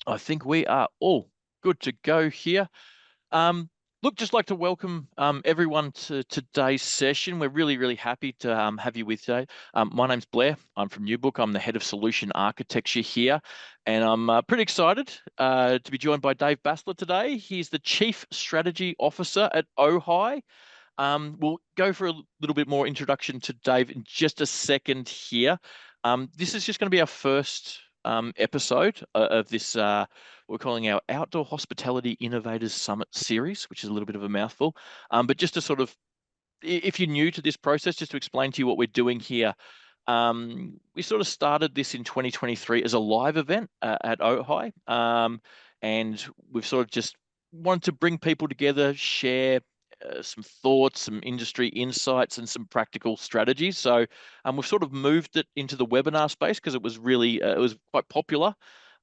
I think we are all good to go here. Um, Look, just like to welcome everyone to today's session. We're really happy to have you with today. My name's Blair. I'm from Newbook. I'm the head of solution architecture here, and I'm pretty excited to be joined by Dave Bassler today. He's the Chief Strategy Officer at OHI. We'll go for a little bit more introduction to Dave in just a second here. This is just going to be our first episode of this, we're calling our Outdoor Hospitality Innovators Summit series, which is a little bit of a mouthful. But just to sort of, if you're new to this process, just to explain to you what we're doing here. We sort of started this in 2023 as a live event at OHI, and we've sort of just wanted to bring people together, share some thoughts, some industry insights, and some practical strategies. So we've sort of moved it into the webinar space because it was really it was quite popular.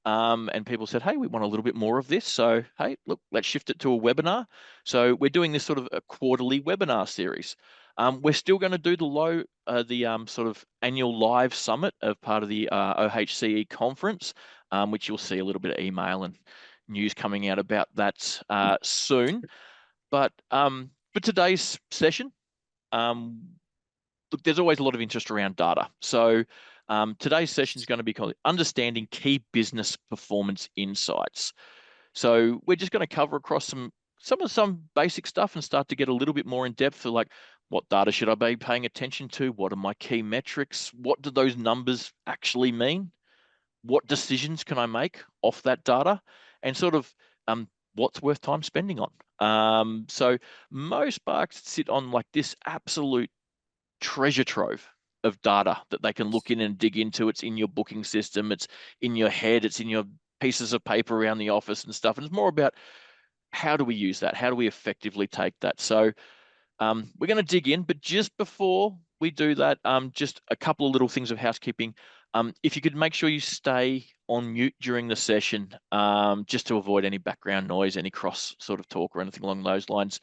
And people said, hey, we want a little bit more of this. So, hey, look, let's shift it to a webinar. So we're doing this sort of a quarterly webinar series. We're still going to do the sort of annual live summit of part of the OHCE conference, which you'll see a little bit of email and news coming out about that soon. But for today's session, look, there's always a lot of interest around data. So today's session is going to be called Understanding Key Business Performance Insights. So we're just going to cover across some basic stuff and start to get a little bit more in depth for like, what data should I be paying attention to? What are my key metrics? What do those numbers actually mean? What decisions can I make off that data? And sort of what's worth time spending on? So most parks sit on like this absolute treasure trove of data that they can look in and dig into. It's in your booking system, it's in your head, it's in your pieces of paper around the office and stuff. And it's more about how do we use that? How do we effectively take that? So we're going to dig in, but just before we do that, just a couple of little things of housekeeping. If you could make sure you stay on mute during the session, just to avoid any background noise, any cross sort of talk or anything along those lines.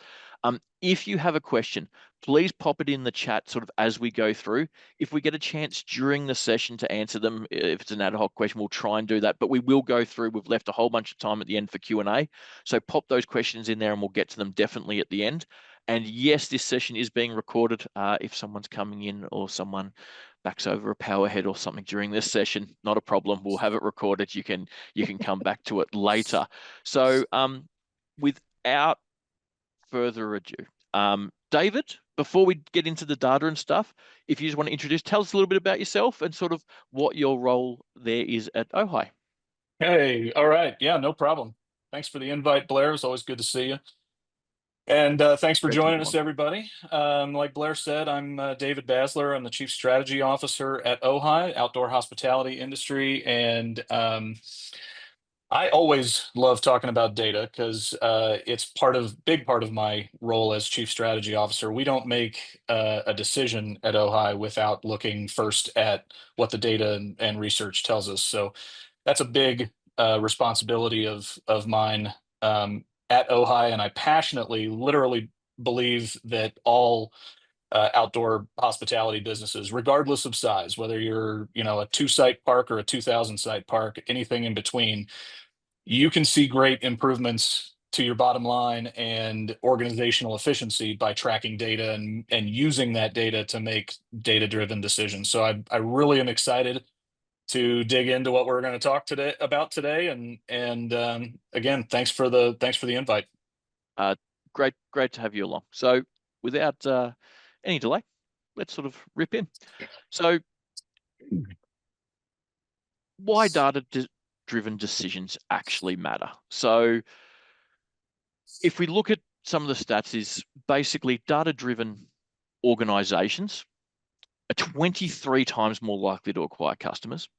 If you have a question, please pop it in the chat sort of as we go through. If we get a chance during the session to answer them, if it's an ad hoc question, we'll try and do that, but we will go through. We've left a whole bunch of time at the end for Q&A. So pop those questions in there and we'll get to them definitely at the end. And yes, this session is being recorded. If someone's coming in or someone backs over a power head or something during this session, not a problem. We'll have it recorded. You can come back to it later. So without further ado, David, before we get into the data and stuff, if you just want to tell us a little bit about yourself and sort of what your role there is at OHI. Hey, all right. Yeah, no problem. Thanks for the invite, Blair. It's always good to see you. And thanks for Great to have joining you us, on. everybody. Like Blair said, I'm David Basler. I'm the Chief Strategy Officer at OHI, Outdoor Hospitality Industry. And I always love talking about data because it's big part of my role as Chief Strategy Officer. We don't make a decision at OHI without looking first at what the data and research tells us. So that's a big responsibility of mine at OHI, and I passionately, literally believe that all outdoor hospitality businesses, regardless of size, whether you're a 2-site park or a 2,000-site park, anything in between, you can see great improvements to your bottom line and organizational efficiency by tracking data and using that data to make data-driven decisions. So I really am excited to dig into what we're going to talk about today. And again, thanks for the invite. Great to have you along. So without any delay, let's sort of rip in. So why data-driven decisions actually matter? So if we look at some of the stats, is basically data-driven organizations are 23 times more likely to acquire customers,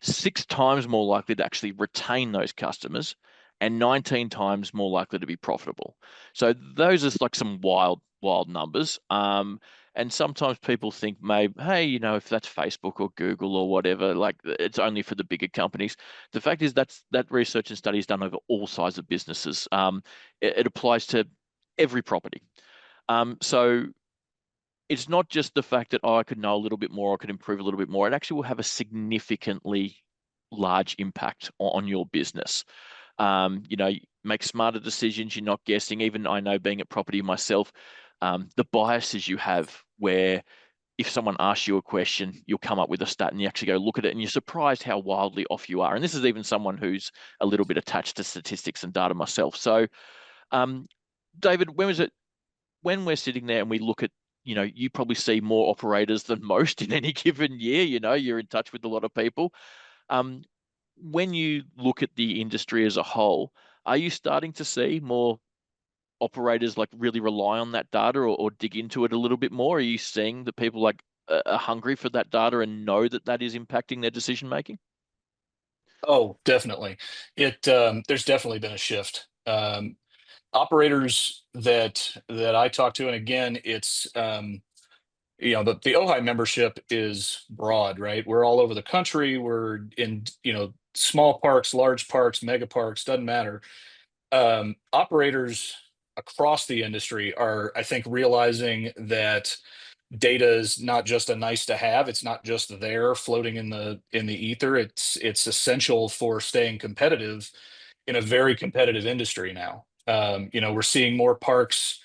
6 times more likely to actually retain those customers, and 19 times more likely to be profitable. So those are like some wild numbers. And sometimes people think, maybe, hey, if that's Facebook or Google or whatever, like it's only for the bigger companies. The fact is that research and study is done over all sizes of businesses. It applies to every property. So it's not just the fact that I could know a little bit more, I could improve a little bit more. It actually will have a significantly large impact on your business. Make smarter decisions. You're not guessing. Even I know, being at property myself, the biases you have, where if someone asks you a question, you'll come up with a stat and you actually go look at it and you're surprised how wildly off you are. And this is even someone who's a little bit attached to statistics and data myself. So, um, David, when we're sitting there and we look at, you probably see more operators than most in any given year. You're in touch with a lot of people. Um, when you look at the industry as a whole, are you starting to see more operators like really rely on that data, or dig into it a little bit more? Are you seeing that people like are hungry for that data and know that that is impacting their decision making? Oh, definitely. There's definitely been a shift. Operators that I talk to, and again, it's the OHI membership is broad, right? We're all over the country. We're in small parks, large parks, mega parks, doesn't matter. Operators across the industry are, I think, realizing that data is not just a nice to have. It's not just there floating in the ether. It's essential for staying competitive in a very competitive industry now. We're seeing more parks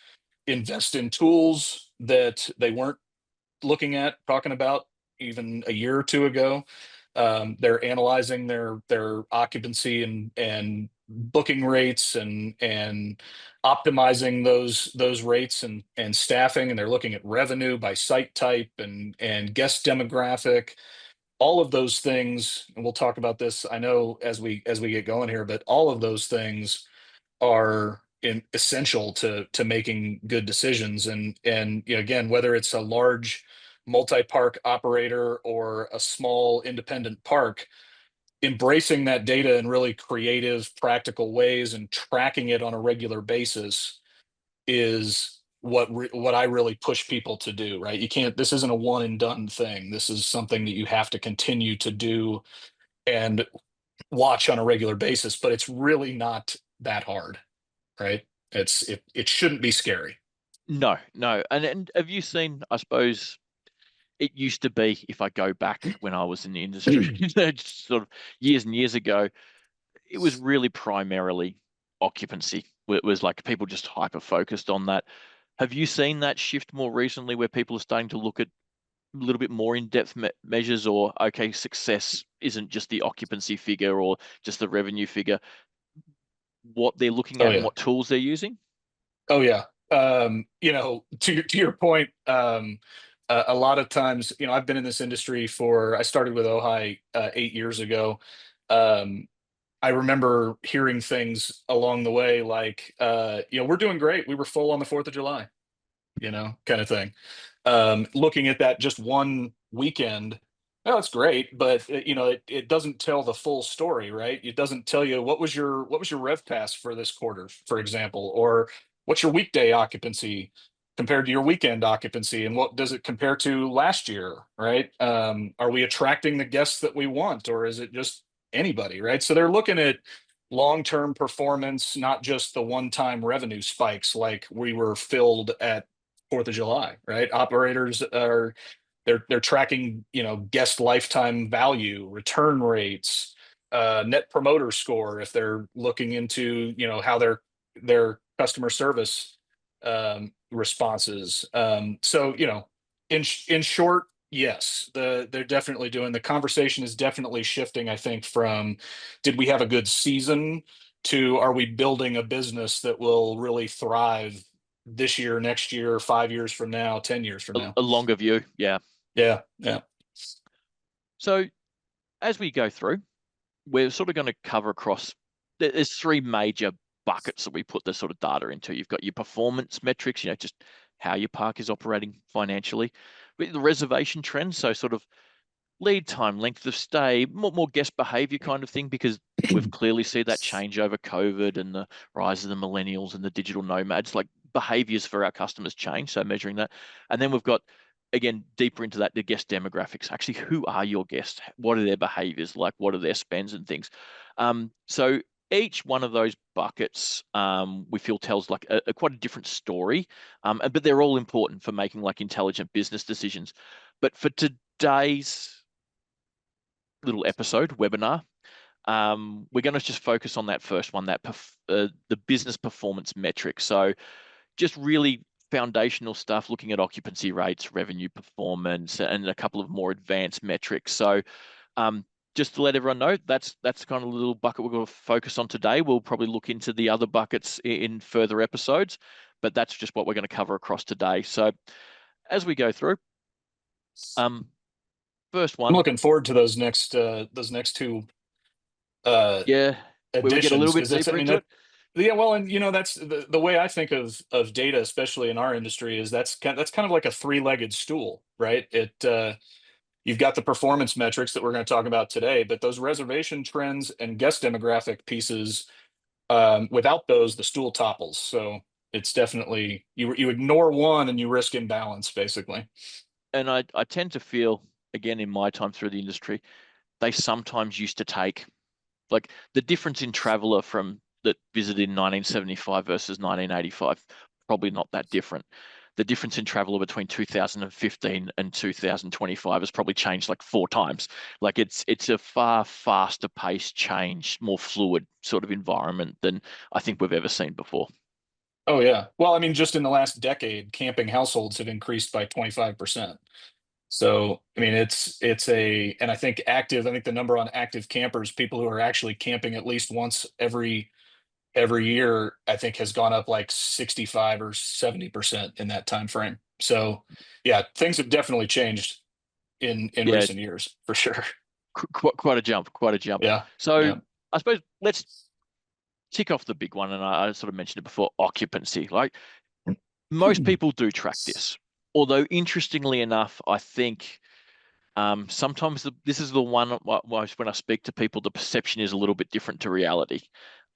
invest in tools that they weren't talking about even a year or two ago. They're analyzing their occupancy and booking rates and optimizing those rates and staffing, and they're looking at revenue by site type and guest demographic, all of those things. And we'll talk about this, I know, as we get going here, but all of those things are essential to making good decisions. And again, whether it's a large multi-park operator or a small independent park, embracing that data in really creative, practical ways and tracking it on a regular basis is what I really push people to do, right? You can't, this isn't a one and done thing. This is something that you have to continue to do and watch on a regular basis, but it's really not that hard, right? It shouldn't be scary. No, no. And have you seen, I suppose it used to be, if I go back when I was in the industry, just sort of years and years ago, it was really primarily occupancy. It was like people just hyper focused on that. Have you seen that shift more recently, where people are starting to look at a little bit more in-depth measures, or okay, success isn't just the occupancy figure or just the revenue figure, what they're looking Oh at and yeah. what tools they're using? Oh yeah. To your point, a lot of times, I've been in this industry I started with Ojai 8 years ago. Um, I remember hearing things along the way like, we're doing great. We were full on the 4th of July, kind of thing. Looking at that just one weekend, oh, it's great, but it doesn't tell the full story, right? It doesn't tell you what was your rev pass for this quarter, for example, or what's your weekday occupancy compared to your weekend occupancy, and what does it compare to last year, right? Are we attracting the guests that we want, or is it just anybody, right? So they're looking at long-term performance, not just the one-time revenue spikes like we were filled at 4th of July, right? Operators are they're tracking, guest lifetime value, return rates, net promoter score if they're looking into, how their customer service responses. So, in short, yes, they're definitely doing, the conversation is definitely shifting, I think, from did we have a good season to are we building a business that will really thrive this year, next year, 5 years from now, 10 years from now. A longer view, yeah. Yeah, yeah. So as we go through, we're sort of going to cover across. There's three major buckets that we put this sort of data into. You've got your performance metrics, just how your park is operating financially. The reservation trends, so sort of lead time, length of stay, more guest behavior kind of thing, because we've clearly seen that change over COVID and the rise of the millennials and the digital nomads. Like, behaviors for our customers change, so measuring that. And then we've got, again, deeper into that, the guest demographics. Actually, who are your guests? What are their behaviors like? What are their spends and things? So each one of those buckets, we feel, tells like a quite a different story, but they're all important for making like intelligent business decisions. But for today's little episode webinar, We're going to just focus on that first one, the business performance metrics. So just really foundational stuff, looking at occupancy rates, revenue performance, and a couple of more advanced metrics. So um, just to let everyone know, that's kind of a little bucket we're going to focus on today. We'll probably look into the other buckets in further episodes, but that's just what we're going to cover across today. So as we go through, um, first I'm one, looking forward to those next two uh, yeah, where we get a little additions, bit because that's, I deeper mean, into that, it. yeah, well, and that's the way I think of data, especially in our industry, is that's kind of like a three-legged stool, right? You've got the performance metrics that we're going to talk about today, but those reservation trends and guest demographic pieces, without those, the stool topples. So it's definitely, you ignore one and you risk imbalance, basically. And I tend to feel, again, in my time through the industry, they sometimes used to take like the difference in traveler from that visited in 1975 versus 1985, probably not that different. The difference in traveler between 2015 and 2025 has probably changed like four times. Like it's a far faster paced change, more fluid sort of environment than I think we've ever seen before. Oh yeah. Well, I mean, just in the last decade, camping households have increased by 25%. So, I mean, and I think the number on active campers, people who are actually camping at least once every year, I think has gone up like 65 or 70% in that time frame. So, yeah, things have definitely changed in Yeah, recent years, for sure. quite a jump, quite a jump. Yeah. So Yeah. I suppose let's tick off the big one, and I sort of mentioned it before, occupancy. Like most people do track this, although interestingly enough, I think sometimes this is the one when I speak to people, the perception is a little bit different to reality.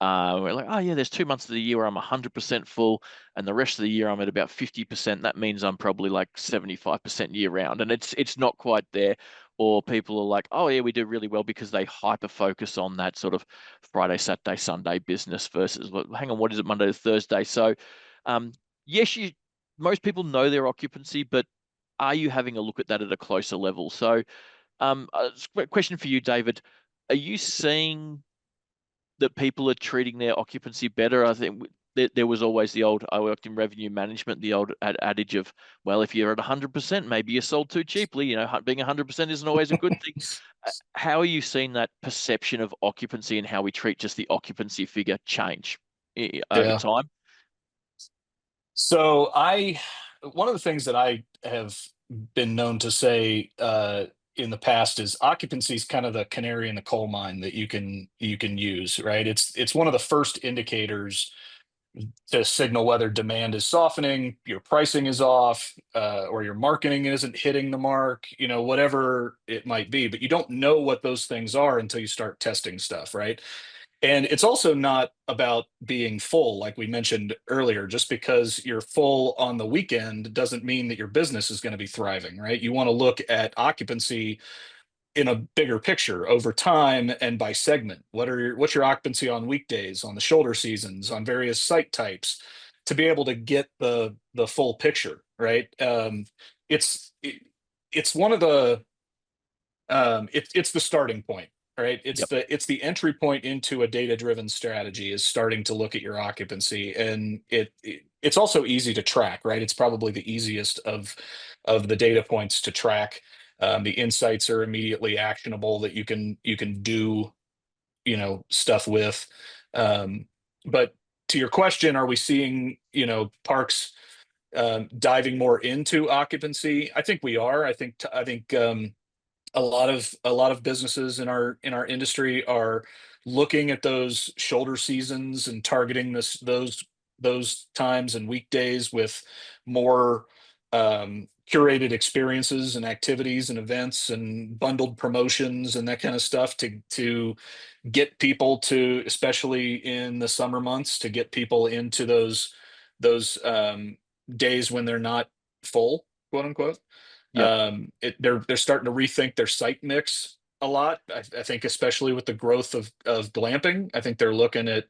We're like, oh yeah, there's 2 months of the year where I'm 100% full, and the rest of the year I'm at about 50%. That means I'm probably like 75% year round, and it's not quite there. Or people are like, oh yeah, we do really well because they hyper focus on that sort of Friday, Saturday, Sunday business versus, well, hang on, what is it, Monday to Thursday? So, um, yes, most people know their occupancy, but are you having a look at that at a closer level? So, question for you, David. Are you seeing that people are treating their occupancy better? I think there was always the old, I worked in revenue management, the old adage of, well, if you're at 100%, maybe you sold too cheaply. You know, being 100% isn't always a good thing. How are you seeing that perception of occupancy and how we treat just the occupancy figure change over Yeah. time? So one of the things that I have been known to say in the past is occupancy is kind of the canary in the coal mine that you can use, right? It's one of the first indicators to signal whether demand is softening, your pricing is off, or your marketing isn't hitting the mark, whatever it might be. But you don't know what those things are until you start testing stuff, right? And it's also not about being full, like we mentioned earlier. Just because you're full on the weekend doesn't mean that your business is going to be thriving, right? You want to look at occupancy in a bigger picture over time and by segment. What's your occupancy on weekdays, on the shoulder seasons, on various site types, to be able to get the full picture, right? It's it, it's one of the it's the starting point, right? Yep. It's the entry point into a data driven strategy, is starting to look at your occupancy. And it's also easy to track, right? It's probably the easiest of the data points to track. The insights are immediately actionable that you can do stuff with. Um, but to your question, are we seeing parks diving more into occupancy? I think we are. I think a lot of businesses in our industry are looking at those shoulder seasons and targeting those times and weekdays with more curated experiences and activities and events and bundled promotions and that kind of stuff to get people to, especially in the summer months, to get people into those days when they're not full, quote unquote. Yep. They're starting to rethink their site mix a lot. I think especially with the growth of glamping, I think they're looking at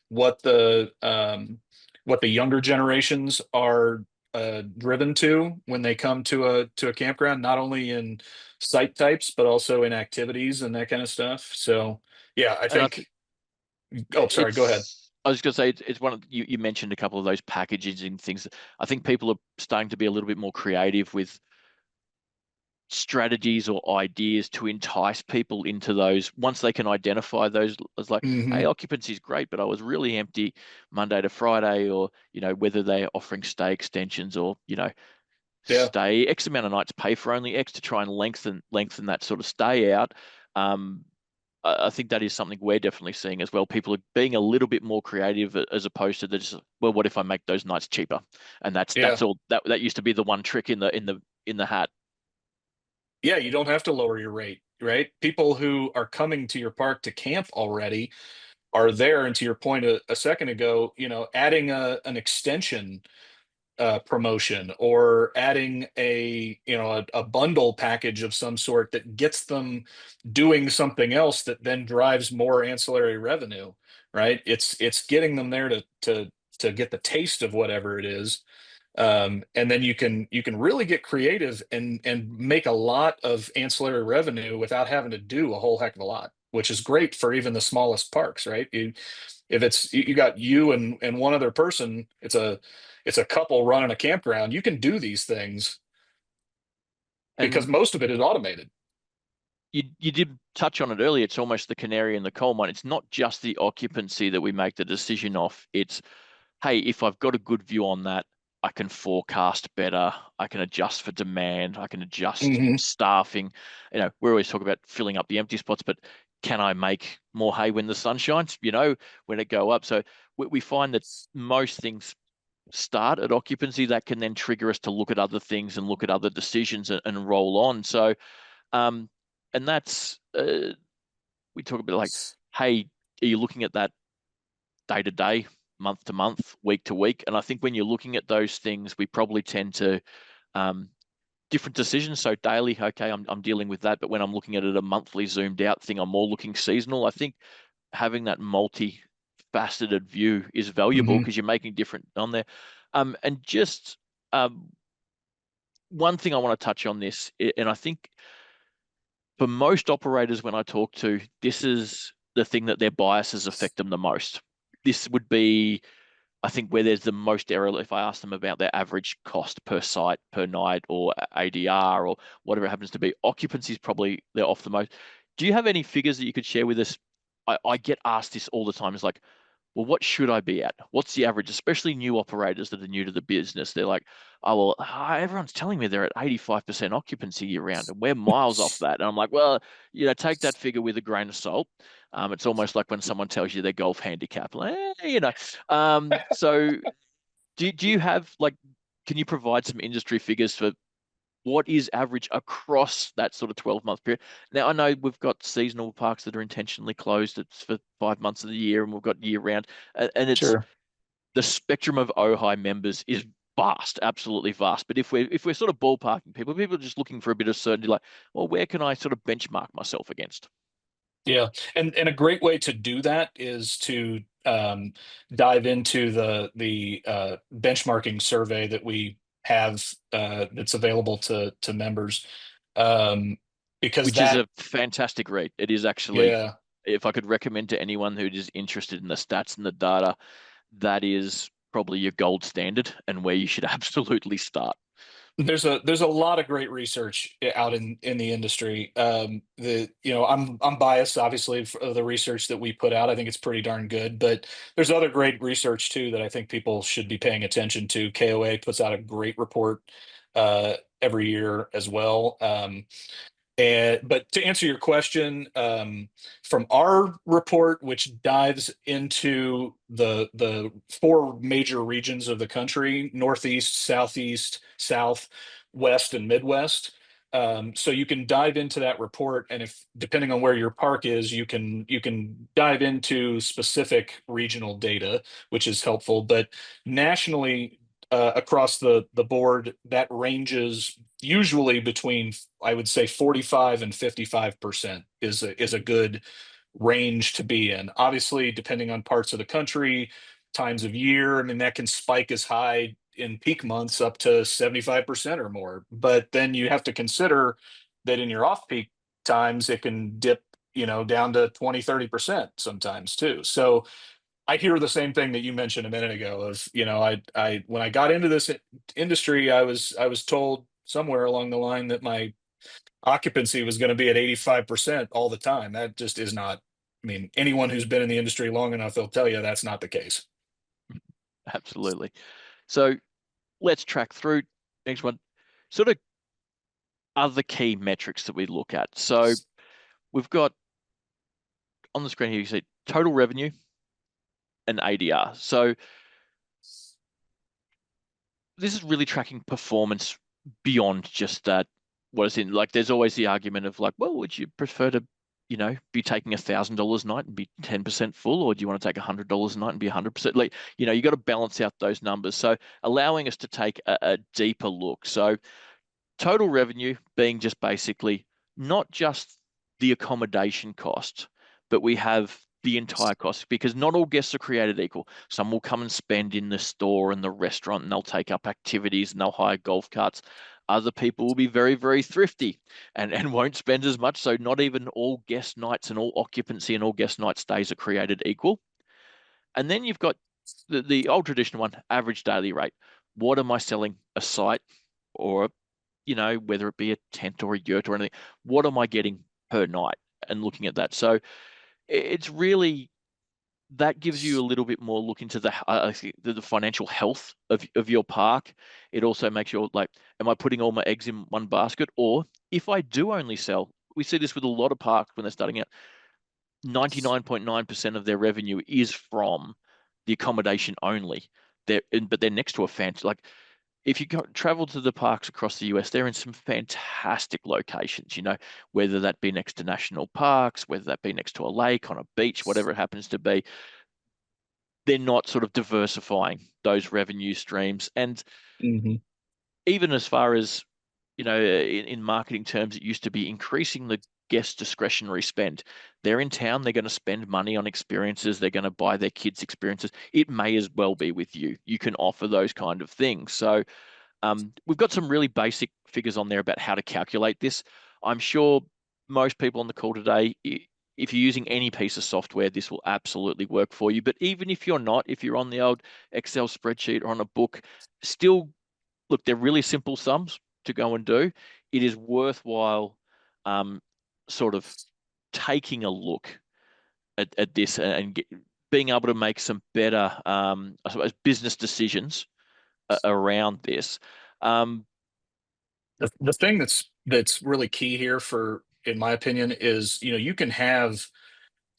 what the um, what the younger generations are driven to when they come to a campground, not only in site types but also in activities and that kind of stuff. So Yeah, I And I think. think Oh, sorry. Go ahead. it's, I was going to say it's one of you mentioned a couple of those packages and things. I think people are starting to be a little bit more creative with strategies or ideas to entice people into those once they can identify those as like, hey, Hmm. occupancy is great, but I was really empty Monday to Friday, or whether they're offering stay extensions, or Yeah. stay X amount of nights, pay for only X to try and lengthen that sort of stay out. um I think that is something we're definitely seeing as well. People are being a little bit more creative, as opposed to just, well, what if I make those nights cheaper? And that's Yeah. all that used to be the one trick in the hat. Yeah. You don't have to lower your rate, right? People who are coming to your park to camp already are there. And to your point a second ago, adding an extension promotion, or adding a bundle package of some sort that gets them doing something else that then drives more ancillary revenue, right? It's getting them there to get the taste of whatever it is. And then you can really get creative and make a lot of ancillary revenue without having to do a whole heck of a lot, which is great for even the smallest parks, right? If it's you got you and one other person, it's a couple running a campground. You can do these things because And most of it is automated. you did touch on it earlier. It's almost the canary in the coal mine. It's not just the occupancy that we make the decision off. It's, hey, if I've got a good view on that, I can forecast better. I can adjust for demand. I can adjust Hmm. staffing. We always talk about filling up the empty spots, but can I make more hay when the sun shines? When it go up. So we find that most things start at occupancy that can then trigger us to look at other things and look at other decisions, and roll on. So, um, and that's we talk about like, hey, are you looking at that day to day, month to month, week to week? And I think when you're looking at those things, we probably tend to um, different decisions. So daily, okay, I'm dealing with that. But when I'm looking at it a monthly zoomed out thing, I'm more looking seasonal. I think having that multi-faceted view is valuable Hmm. because you're making different on there. And just one thing I want to touch on this, and I think for most operators, when I talk to, this is the thing that their biases affect them the most. This would be, I think, where there's the most error. If I ask them about their average cost per site per night, or ADR, or whatever it happens to be, occupancy is probably they're off the most. Do you have any figures that you could share with us? I get asked this all the time. It's like, well, what should I be at? What's the average? Especially new operators that are new to the business. They're like, oh, well, everyone's telling me they're at 85% occupancy year round, and we're miles off that. And I'm like, well, take that figure with a grain of salt. It's almost like when someone tells you their golf handicap. Like, so do you have like, can you provide some industry figures for what is average across that sort of 12-month period? Now, I know we've got seasonal parks that are intentionally closed. It's for 5 months of the year, and we've got year round. And it's Sure. the spectrum of OHI members is vast, absolutely vast. But if we're sort of ballparking people are just looking for a bit of certainty, like, well, where can I sort of benchmark myself against? Yeah, and a great way to do that is to dive into the benchmarking survey that we have that's available to members, um, because Which is that. a fantastic read. It is actually, Yeah. if I could recommend to anyone who is interested in the stats and the data, that is probably your gold standard and where you should absolutely start. There's a lot of great research out in the industry. I'm biased, obviously, for the research that we put out. I think it's pretty darn good, but there's other great research too that I think people should be paying attention to. KOA puts out a great report every year as well. But to answer your question, from our report, which dives into the four major regions of the country: Northeast, Southeast, South, West, and Midwest. So you can dive into that report, and if depending on where your park is, you can dive into specific regional data, which is helpful. But nationally, across the board, that ranges usually between, I would say, 45 and 55% is a good range to be in. Obviously, depending on parts of the country, times of year, I mean, that can spike as high in peak months up to 75% or more. But then you have to consider that in your off-peak times, it can dip down to 20, 30% sometimes too. So I hear the same thing that you mentioned a minute ago of, when I got into this industry, I was told somewhere along the line that my occupancy was going to be at 85% all the time. That just is not, I mean, anyone who's been in the industry long enough, they'll tell you that's not the case. Absolutely. So let's track through next one. Sort of other key metrics that we look at. So we've got on the screen here, you see total revenue and ADR. So this is really tracking performance beyond just that. What is in like, there's always the argument of like, well, would you prefer to, be taking $1,000 a night and be 10% full, or do you want to take $100 a night and be 100%? Like, you got to balance out those numbers. So allowing us to take a deeper look. So total revenue being just basically not just the accommodation cost, but we have the entire cost because not all guests are created equal. Some will come and spend in the store and the restaurant and they'll take up activities and they'll hire golf carts. Other people will be very, very thrifty and won't spend as much. So not even all guest nights and all occupancy and all guest night stays are created equal. And then you've got the old traditional one, average daily rate. What am I selling? A site or whether it be a tent or a yurt or anything, what am I getting per night? And looking at that. So it's really that gives you a little bit more look into I think the financial health of your park. It also makes you like, am I putting all my eggs in one basket? Or if I do only sell, we see this with a lot of parks when they're starting out, 99.9% of their revenue is from the accommodation only. But they're next to a fancy, like if you travel to the parks across the US, they're in some fantastic locations, whether that be next to national parks, whether that be next to a lake, on a beach, whatever it happens to be. They're not sort of diversifying those revenue streams. And Hmm. even as far as, in marketing terms, it used to be increasing the guest discretionary spend. They're in town, they're going to spend money on experiences, they're going to buy their kids experiences. It may as well be with you. You can offer those kind of things. So we've got some really basic figures on there about how to calculate this. I'm sure most people on the call today, if you're using any piece of software, this will absolutely work for you. But even if you're not, if you're on the old Excel spreadsheet or on a book, still, look, they're really simple sums to go and do. It is worthwhile um, sort of taking a look at this and being able to make some better, I suppose, business decisions around this. Um, The thing that's really key here for, in my opinion, is you can have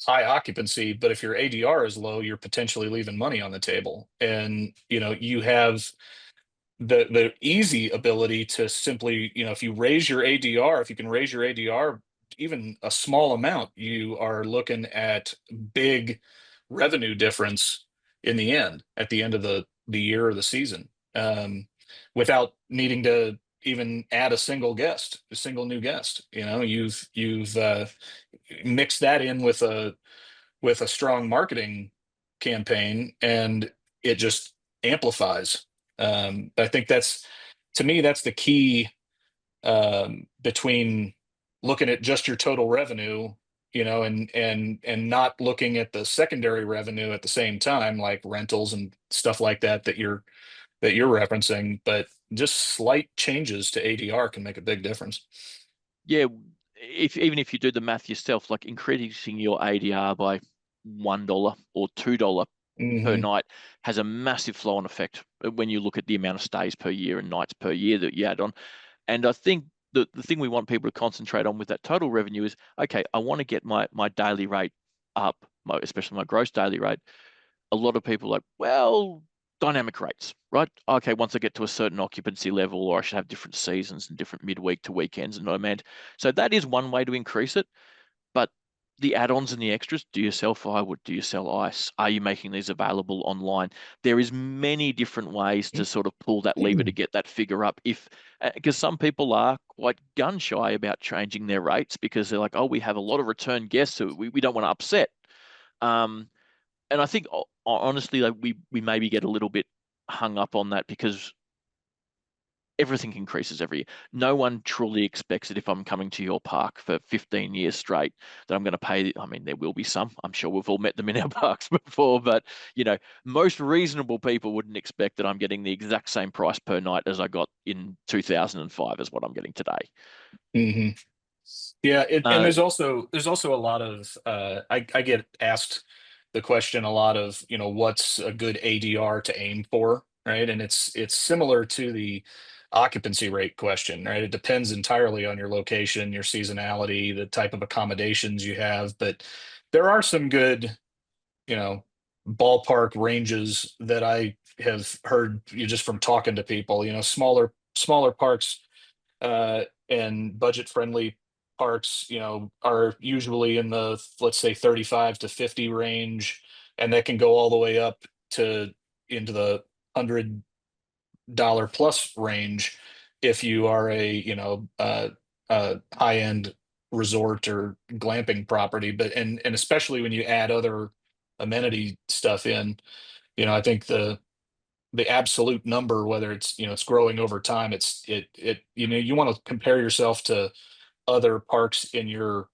high occupancy, but if your ADR is low, you're potentially leaving money on the table. And you have the easy ability to simply, if you raise your ADR, if you can raise your ADR even a small amount, you are looking at big revenue difference in the end, at the end of the year or the season, without needing to even add a single new guest. You've mixed that in with a strong marketing campaign, and it just amplifies. I think that's, to me, that's the key, between looking at just your total revenue, and not looking at the secondary revenue at the same time, like rentals and stuff like that that you're referencing. But just slight changes to ADR can make a big difference. yeah, if even if you do the math yourself, like increasing your ADR by $1 or $2 per Hmm. night has a massive flow-on effect when you look at the amount of stays per year and nights per year that you add on. And I think the thing we want people to concentrate on with that total revenue is, okay, I want to get my daily rate up, especially my gross daily rate. A lot of people are like, well, dynamic rates, right? Okay, once I get to a certain occupancy level, or I should have different seasons and different midweek to weekends and demand. So that is one way to increase it. But the add-ons and the extras, do you sell firewood? Do you sell ice? Are you making these available online? There is many different ways to sort of pull that lever to get that figure up. If because some people are quite gun shy about changing their rates because they're like, oh, we have a lot of return guests who we don't want to upset. Um, and I think honestly, like we maybe get a little bit hung up on that because everything increases every year. No one truly expects that if I'm coming to your park for 15 years straight, that I'm going to pay. I mean, there will be some. I'm sure we've all met them in our parks before, but you know, most reasonable people wouldn't expect that I'm getting the exact same price per night as I got in 2005 as what I'm getting today. Hmm. Yeah, and Uh, there's also a lot of I get asked the question a lot of, what's a good ADR to aim for, right? And it's similar to the occupancy rate question, right? It depends entirely on your location, your seasonality, the type of accommodations you have, but there are some good, you know, ballpark ranges that I have heard, just from talking to people, smaller parks and budget friendly parks, are usually in the, let's say, 35 to 50 range, and that can go all the way up to into the $100 plus range if you are a, high end resort or glamping property. But and especially when you add other amenity stuff in, I think the absolute number, whether it's, it's growing over time, you want to compare yourself to other parks in your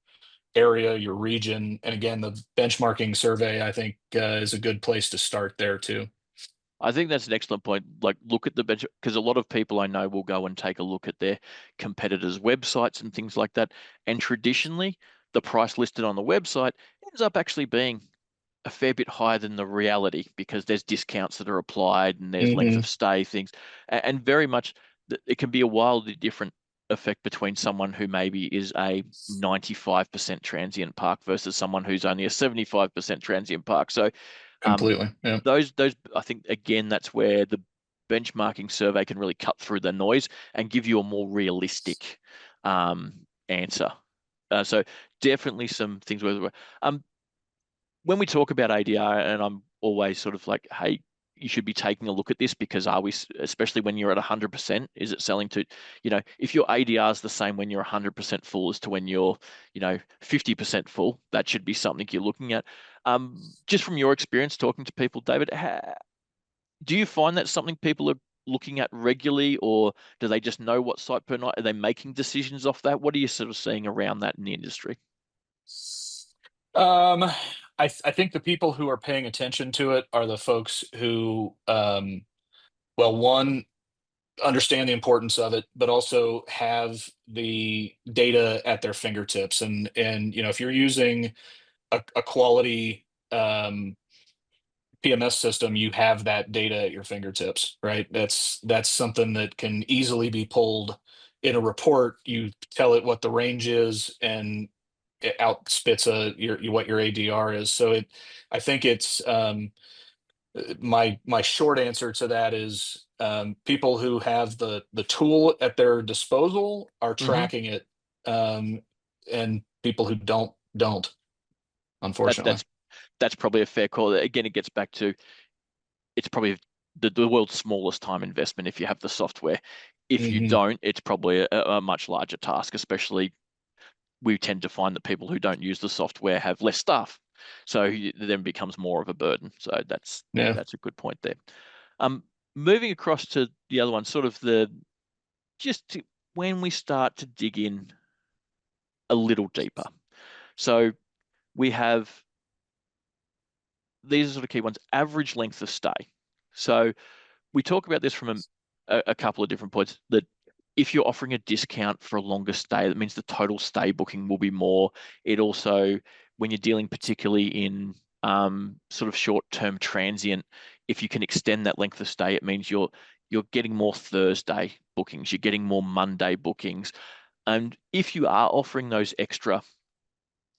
area, your region. And again, the benchmarking survey, I think, is a good place to start there too. I think that's an excellent point. Like, look at the bench because a lot of people I know will go and take a look at their competitors' websites and things like that. And traditionally, the price listed on the website ends up actually being a fair bit higher than the reality because there's discounts that are applied and there's length Hmm. of stay things, and very much it can be a wildly different effect between someone who maybe is a 95% transient park versus someone who's only a 75% transient park. So um, Completely. Yeah. those I think again that's where the benchmarking survey can really cut through the noise and give you a more realistic answer. So definitely some things where when we talk about ADR, and I'm always sort of like, hey, you should be taking a look at this because are we, especially when you're at 100%, is it selling to, if your ADR is the same when you're 100% full as to when you're, 50% full, that should be something you're looking at. Just from your experience talking to people, David, do you find that something people are looking at regularly, or do they just know what site per night? Are they making decisions off that? What are you sort of seeing around that in the industry? Um, I think the people who are paying attention to it are the folks who, well, one, understand the importance of it, but also have the data at their fingertips. And if you're using a quality PMS system, you have that data at your fingertips, right? That's something that can easily be pulled in a report. You tell it what the range is, and it outspits what your ADR is. So I think it's my short answer to that is, people who have the tool at their disposal are Hmm. tracking it, um, and people who don't, That unfortunately. that's probably a fair call. Again, it gets back to it's probably the world's smallest time investment if you have the software. If you Hmm. don't, it's probably a much larger task, especially we tend to find that people who don't use the software have less staff. So it then becomes more of a burden. So Yeah. that's a good point there. Um, Moving across to the other one, sort of just when we start to dig in a little deeper. So we have these are sort of key ones, average length of stay. So we talk about this from a couple of different points that if you're offering a discount for a longer stay, that means the total stay booking will be more. It also, when you're dealing particularly in sort of short-term transient, if you can extend that length of stay, it means you're getting more Thursday bookings, you're getting more Monday bookings. And if you are offering those extra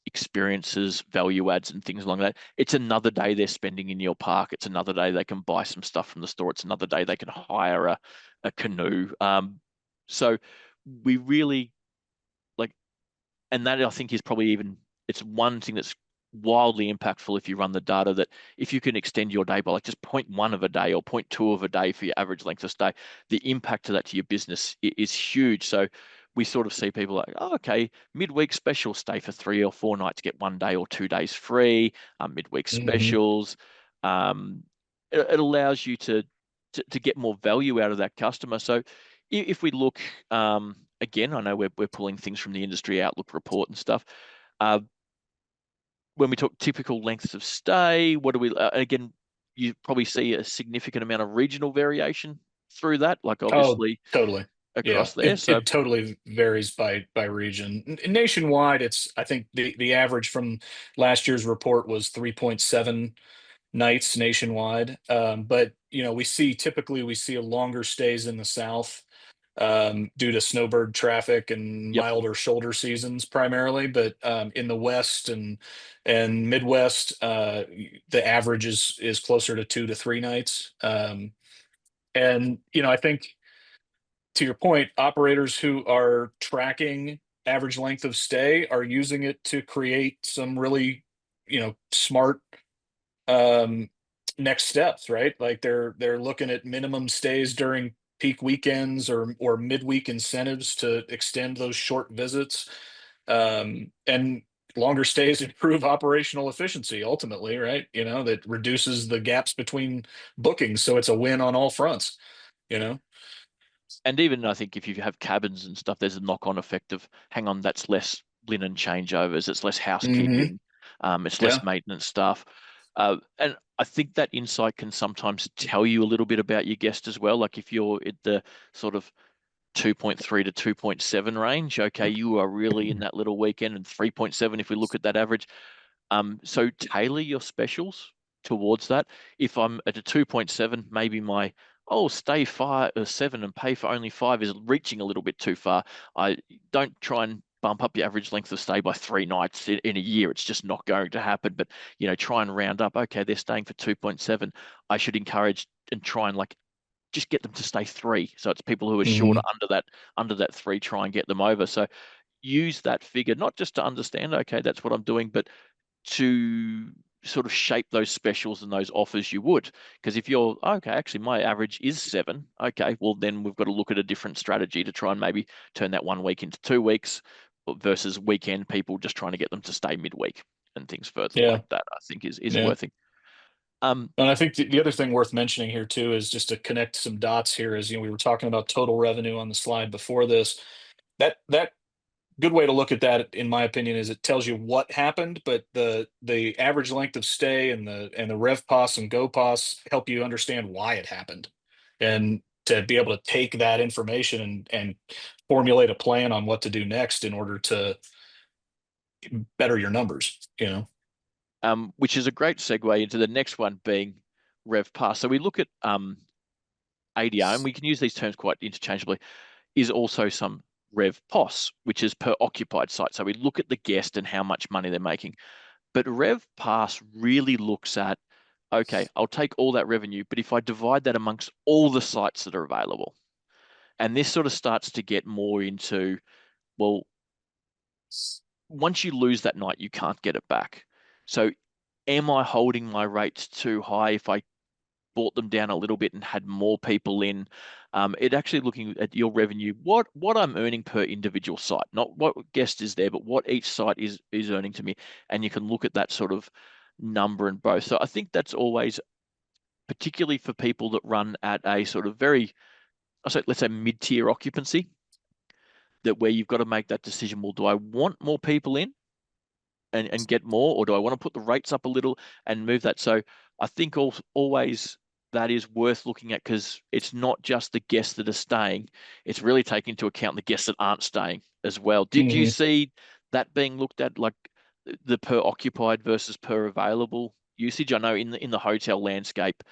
experiences, value adds, and things along that. It's another day they're spending in your park. It's another day they can buy some stuff from the store. It's another day they can hire a canoe. So we really like, and that I think is probably even it's one thing that's wildly impactful if you run the data that if you can extend your day by like just point one of a day or point two of a day for your average length of stay, the impact of that to your business is huge. So we sort of see people like, oh, okay, midweek special, stay for 3 or 4 nights, get 1 day or 2 days free, midweek Hmm. specials. It allows you to get more value out of that customer. So if we look, again, I know we're pulling things from the industry outlook report and stuff. Uh, when we talk typical lengths of stay, what do we, again, you probably see a significant amount of regional variation through that, like Oh, obviously totally. Yeah, across there. it So, totally varies by region. Nationwide, it's I think the average from last year's report was 3.7 nights nationwide. But we see a longer stays in the South due to snowbird traffic and yep. milder shoulder seasons primarily. But in the West and Midwest, the average is closer to 2 to 3 nights. And I think to your point, operators who are tracking average length of stay are using it to create some really, smart um, next steps, right? Like they're looking at minimum stays during peak weekends or midweek incentives to extend those short visits. And longer stays improve operational efficiency ultimately, right? That reduces the gaps between bookings, so it's a win on all fronts, you know? And even I think if you have cabins and stuff, there's a knock-on effect of, hang on, that's less linen changeovers, it's less Hmm. housekeeping, it's less Yeah. maintenance staff. And I think that insight can sometimes tell you a little bit about your guest as well. Like if you're at the sort of 2.3 to 2.7 range, okay, you are really in that little weekend, and 3.7 if we look at that average. So tailor your specials towards that. If I'm at a 2.7, maybe my stay 5 or 7 and pay for only 5 is reaching a little bit too far. I don't try and bump up your average length of stay by 3 nights in a year. It's just not going to happen. But try and round up. Okay, they're staying for 2.7. I should encourage and try and like just get them to stay 3. So it's people who are shorter Hmm. under that 3, try and get them over. So use that figure not just to understand, okay, that's what I'm doing, but to sort of shape those specials and those offers you would. Because if you're, okay, actually my average is 7, okay, well then we've got to look at a different strategy to try and maybe turn that 1 week into 2 weeks versus weekend people, just trying to get them to stay midweek and things further like Yeah. that, I think is Yeah. worth it. Um, And I think the other thing worth mentioning here too is just to connect some dots here is, we were talking about total revenue on the slide before this. That good way to look at that, in my opinion, is it tells you what happened, but the average length of stay and the rev pos and go pos help you understand why it happened, and to be able to take that information and formulate a plan on what to do next in order to better your numbers. which is a great segue into the next one being rev pass. So we look at ADR, and we can use these terms quite interchangeably, is also some rev pos, which is per occupied site. So we look at the guest and how much money they're making. But rev pass really looks at, okay, I'll take all that revenue, but if I divide that amongst all the sites that are available, and this sort of starts to get more into, well, once you lose that night, you can't get it back. So am I holding my rates too high if I brought them down a little bit and had more people in? It actually looking at your revenue, what I'm earning per individual site, not what guest is there, but what each site is earning to me, and you can look at that sort of number in both. So I think that's always, particularly for people that run at a sort of very, I say, let's say mid-tier occupancy, that where you've got to make that decision. Well, do I want more people in and get more, or do I want to put the rates up a little and move that? So I think always that is worth looking at, because it's not just the guests that are staying; it's really taking into account the guests that aren't staying as well. Did you Hmm. see that being looked at, like the per occupied versus per available usage? I know in the hotel landscape,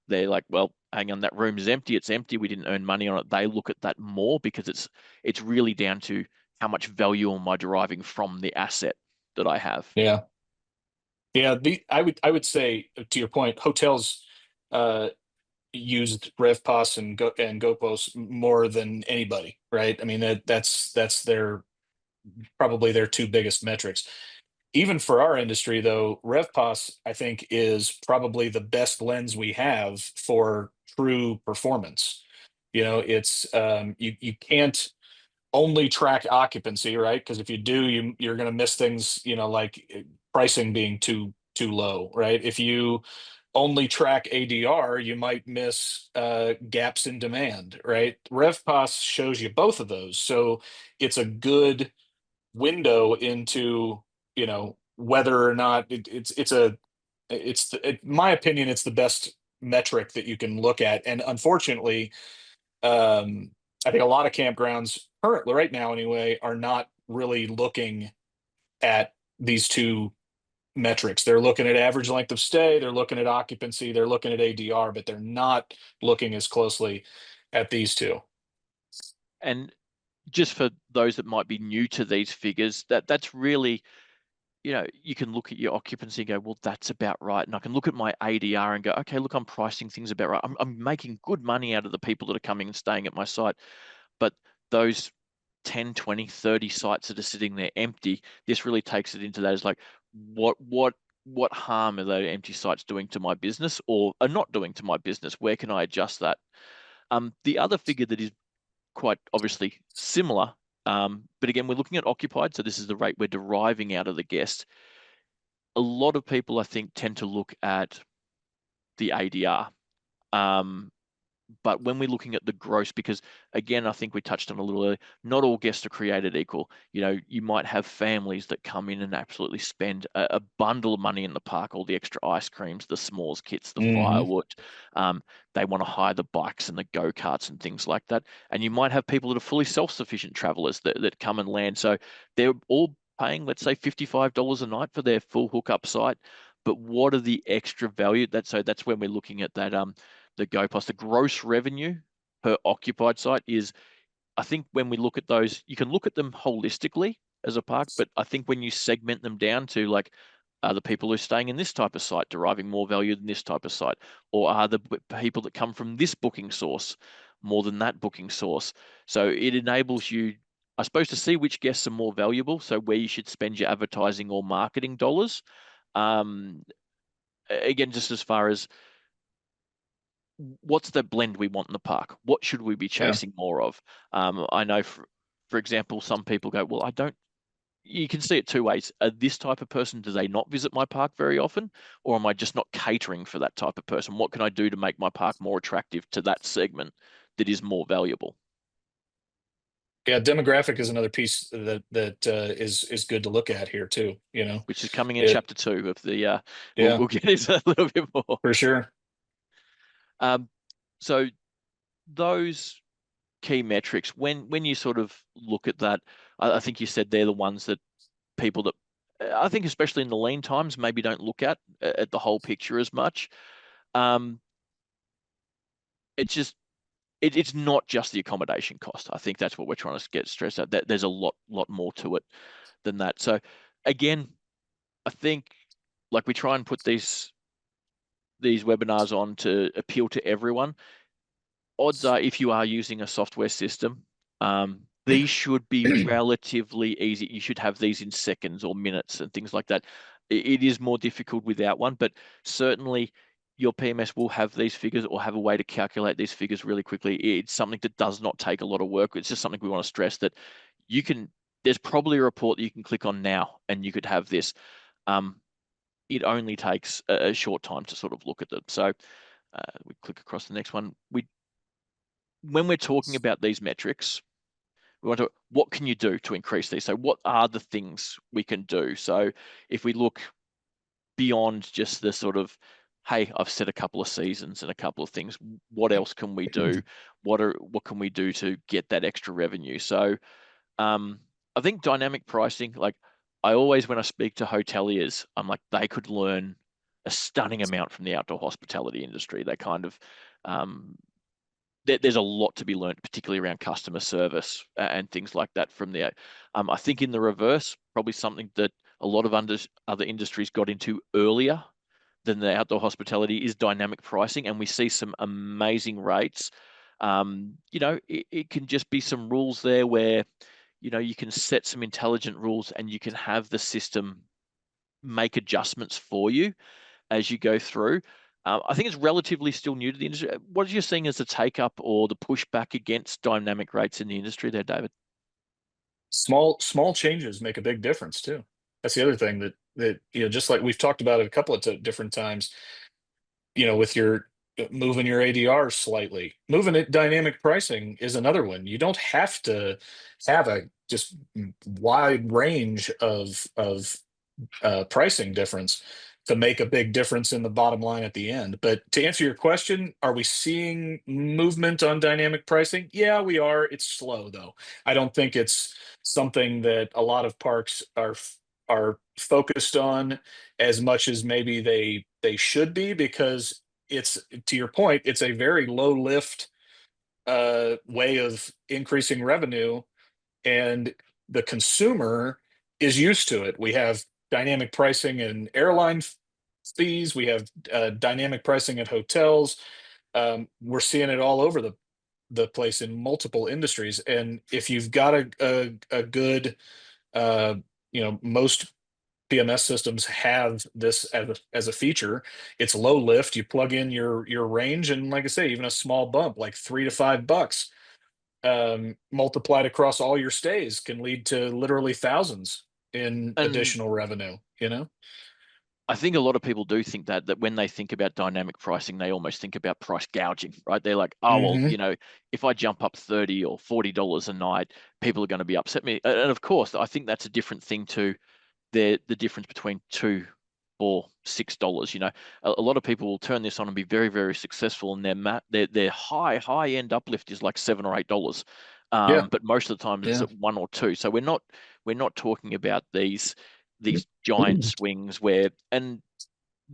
they're like, well, hang on, that room is empty. It's empty. We didn't earn money on it. They look at that more because it's really down to how much value am I deriving from the asset that I have. Yeah. Yeah, I would say, to your point, hotels uh, used RevPos and GoPos more than anybody, right? I mean, that's their probably their two biggest metrics. Even for our industry, though, RevPos I think is probably the best lens we have for true performance. It's you can't only track occupancy, right? Because if you do, you're going to miss things, like pricing being too low, right? If you only track ADR, you might miss gaps in demand, right? RevPOS shows you both of those, so it's a good window into, whether or not in my opinion, it's the best metric that you can look at. And unfortunately, I think a lot of campgrounds currently, right now anyway, are not really looking at these two metrics. They're looking at average length of stay, they're looking at occupancy, they're looking at ADR, but they're not looking as closely at these two. And just for those that might be new to these figures, that's really, you can look at your occupancy and go, well, that's about right. And I can look at my ADR and go, okay, look, I'm pricing things about right. I'm making good money out of the people that are coming and staying at my site. But those 10, 20, 30 sites that are sitting there empty, this really takes it into that as like, what harm are those empty sites doing to my business or are not doing to my business? Where can I adjust that? The other figure that is quite obviously similar, but again, we're looking at occupied, so this is the rate we're deriving out of the guest. A lot of people, I think, tend to look at the ADR. But when we're looking at the gross, because again, I think we touched on a little earlier, not all guests are created equal. You might have families that come in and absolutely spend a bundle of money in the park, all the extra ice creams, the s'mores kits, the Hmm. firewood. They want to hire the bikes and the go-karts and things like that. And you might have people that are fully self-sufficient travelers that come and land. So they're all paying, let's say, $55 a night for their full hookup site. But what are the extra value? That's when we're looking at that the GoPlus, the gross revenue per occupied site is, I think when we look at those, you can look at them holistically as a park, but I think when you segment them down to like, are the people who are staying in this type of site deriving more value than this type of site? Or are the people that come from this booking source more than that booking source? So it enables you, I suppose, to see which guests are more valuable. So where you should spend your advertising or marketing dollars. Um, Again, just as far as what's the blend we want in the park? What should we be Yeah. chasing more of? I know, for example, some people go, well, I don't. You can see it two ways. This type of person, do they not visit my park very often? Or am I just not catering for that type of person? What can I do to make my park more attractive to that segment that is more valuable? Yeah, demographic is another piece that is good to look at here too. Which is coming in It chapter 2 of the, Yeah, we'll get into that a little bit more. for sure. Um, so those key metrics, when you sort of look at that, I think you said they're the ones that people that I think, especially in the lean times, maybe don't look at the whole picture as much. Um, it's just it's not just the accommodation cost. I think that's what we're trying to get stressed out. That there's a lot more to it than that. So again, I think like we try and put these webinars on to appeal to everyone. Odds are, if you are using a software system, these should be relatively easy. You should have these in seconds or minutes and things like that. It is more difficult without one, but certainly your PMS will have these figures or have a way to calculate these figures really quickly. It's something that does not take a lot of work. It's just something we want to stress that you can, there's probably a report that you can click on now and you could have this. Um, it only takes a short time to sort of look at them. So we click across the next one. When we're talking about these metrics, we want to, what can you do to increase these? So what are the things we can do? So if we look beyond just the sort of, hey, I've set a couple of seasons and a couple of things, what else can we do? What can we do to get that extra revenue? So I think dynamic pricing, like I always, when I speak to hoteliers, I'm like, they could learn a stunning amount from the outdoor hospitality industry. They kind of um, there's a lot to be learned, particularly around customer service and things like that from there. I think in the reverse, probably something that a lot of other industries got into earlier than the outdoor hospitality is dynamic pricing, and we see some amazing rates. It can just be some rules there where, you can set some intelligent rules and you can have the system make adjustments for you as you go through. I think it's relatively still new to the industry. What are you seeing as the take up or the pushback against dynamic rates in the industry there, David? Small changes make a big difference too. That's the other thing that just like we've talked about it a couple of different times. with your moving your ADR slightly. Moving it dynamic pricing is another one. You don't have to have a just wide range of pricing difference to make a big difference in the bottom line at the end. But to answer your question, are we seeing movement on dynamic pricing? Yeah, we are. It's slow though. I don't think it's something that a lot of parks are focused on as much as maybe they should be, because it's, to your point, it's a very low lift way of increasing revenue, and the consumer is used to it. We have dynamic pricing and airline fees. We have dynamic pricing at hotels. We're seeing it all over the place in multiple industries. And if you've got a good, uh, most PMS systems have this as a feature. It's low lift. You plug in your range, and like I say, even a small bump, like $3 to $5, multiplied across all your stays, can lead to literally thousands in And additional revenue, you know? I think a lot of people do think that when they think about dynamic pricing, they almost think about price gouging, right? They're like, oh, well, Hmm. if I jump up 30 or $40 a night, people are going to be upset me. And of course, I think that's a different thing to the difference between two or $6. A lot of people will turn this on and be very, very successful, and their high end uplift is like $7 or $8. Yeah, But most of the time it's yeah. at one or two. So we're not talking about these giant swings and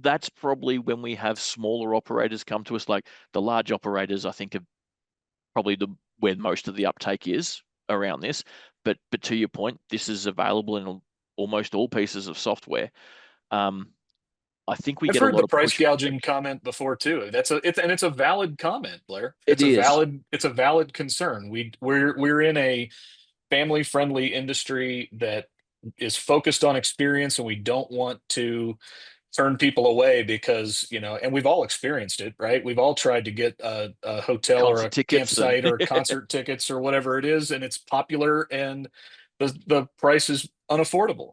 that's probably when we have smaller operators come to us. Like the large operators, I think, are probably the where most of the uptake is around this. But to your point, this is available in almost all pieces of software. Um, I think we I've get a heard lot the of price pushback. gouging comment before too. It's a valid comment, Blair. It is, It's a valid concern. We're in a family friendly industry that is focused on experience, and we don't want to turn people away because, and we've all experienced it, right? We've all tried to get a hotel or concert a tickets and campsite or concert tickets or whatever it is, and it's popular, and the price is unaffordable.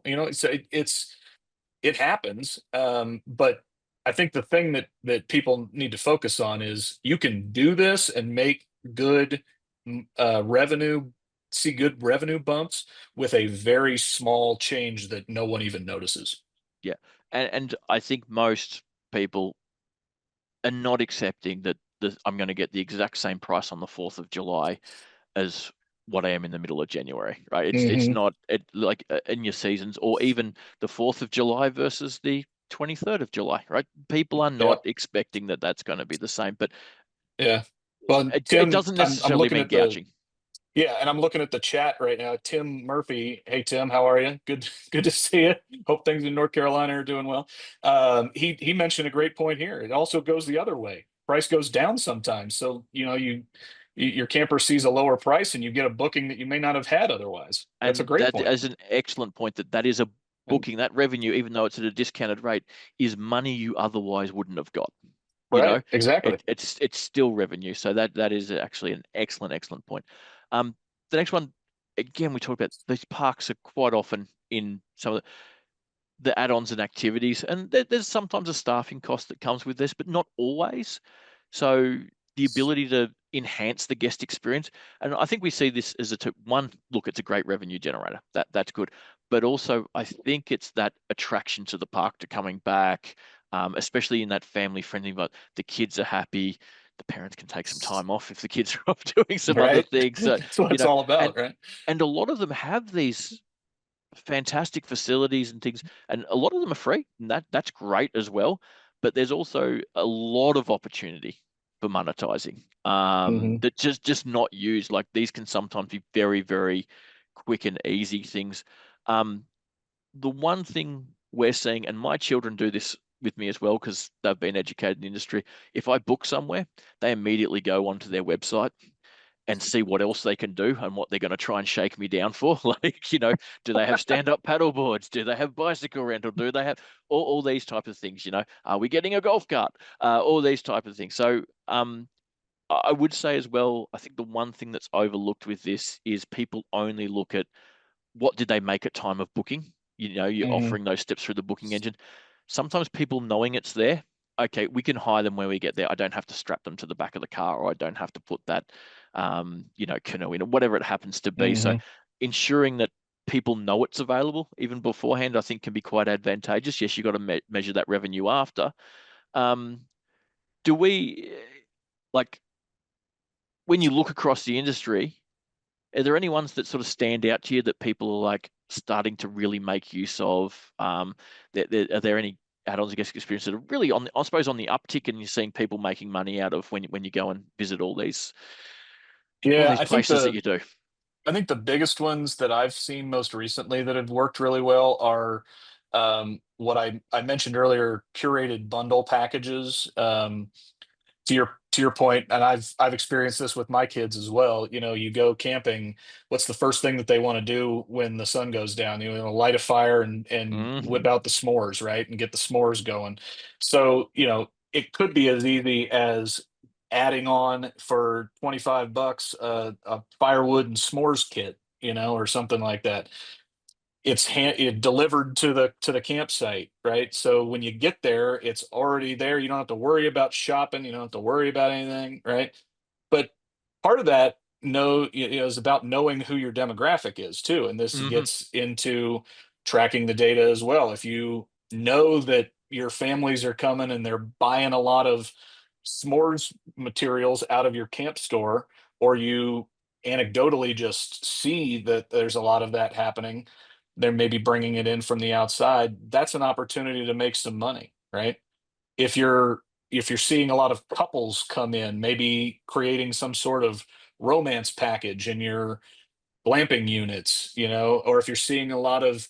It happens. But I think the thing that people need to focus on is you can do this and make good revenue, see good revenue bumps with a very small change that no one even notices. yeah, and I think most people are not accepting that I'm going to get the exact same price on the 4th of July as what I am in the middle of January, right? It's Hmm. not like in your seasons or even the 4th of July versus the 23rd of July, right? People are not Yeah. expecting that that's going to be the same, but Yeah. Well, it Tim, doesn't I'm necessarily looking mean at the gouging. yeah, and I'm looking at the chat right now. Tim Murphy. Hey Tim, how are you? Good good to see you. Hope things in North Carolina are doing well. He mentioned a great point here. It also goes the other way. Price goes down sometimes. So, your camper sees a lower price and you get a booking that you may not have had otherwise. That's a And great that point. is an excellent point that is a And booking. That revenue, even though it's at a discounted rate, is money you otherwise wouldn't have got. You right, know, exactly. it's still revenue. So that is actually an excellent point. Um, the next one, again, we talked about these parks are quite often in some of the add-ons and activities, and there's sometimes a staffing cost that comes with this, but not always. So the ability to enhance the guest experience, and I think we see this as one. Look, it's a great revenue generator. That's good, but also I think it's that attraction to the park to coming back, especially in that family-friendly. But the kids are happy. The parents can take some time off if the kids are off doing some other Right. things. That's what You it's know, all and about, right? and a lot of them have these fantastic facilities and things, and a lot of them are free, and that's great as well. But there's also a lot of opportunity for monetizing Hmm. that just not used. Like these can sometimes be very, very quick and easy things. Um, the one thing we're seeing, and my children do this with me as well because they've been educated in the industry. If I book somewhere, they immediately go onto their website and see what else they can do and what they're going to try and shake me down for. Like, do they have stand-up paddle boards? Do they have bicycle rental? Do they have all these types of things? Are we getting a golf cart? All these type of things. So I would say as well, I think the one thing that's overlooked with this is people only look at what did they make at time of booking. You're Hmm. offering those steps through the booking engine. Sometimes people knowing it's there okay, we can hire them when we get there. I don't have to strap them to the back of the car, or I don't have to put that, canoe in, or whatever it happens to be. So Hmm. ensuring that people know it's available even beforehand, I think can be quite advantageous. Yes, you've got to measure that revenue after. Um, do we like when you look across the industry? Are there any ones that sort of stand out to you that people are like starting to really make use of? Are there any add-ons, I guess, experience that are really on, I suppose, on the uptick, and you're seeing people making money out of when you go and visit all Yeah, these places that you do? I think the biggest ones that I've seen most recently that have worked really well are what I mentioned earlier, curated bundle packages. To your point, and I've experienced this with my kids as well. You know, you go camping, what's the first thing that they want to do when the sun goes down? You know, light a fire and Hmm. whip out the s'mores, right? And get the s'mores going. So, you know, it could be as easy as adding on for 25 bucks a firewood and s'mores kit, you know, or something like that. It delivered to the campsite, right? So when you get there, it's already there. You don't have to worry about shopping. You don't have to worry about anything, right? But part of that is about knowing who your demographic is too, and this Hmm. gets into tracking the data as well. If you know that your families are coming and they're buying a lot of s'mores materials out of your camp store, or you anecdotally just see that there's a lot of that happening, they're maybe bringing it in from the outside, that's an opportunity to make some money, right? if you're if you're seeing a lot of couples come in, maybe creating some sort of romance package in your glamping units, you know, or if you're seeing a lot of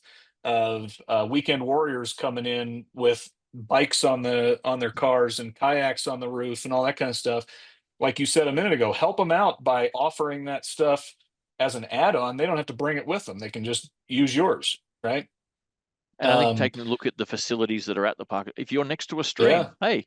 weekend warriors coming in with bikes on their cars and kayaks on the roof and all that kind of stuff, like you said a minute ago, help them out by offering that stuff as an add-on. They don't have to bring it with them, they can just use yours, right? And I think um taking a look at the facilities that are at the park, if you're next to a stream, yeah. hey,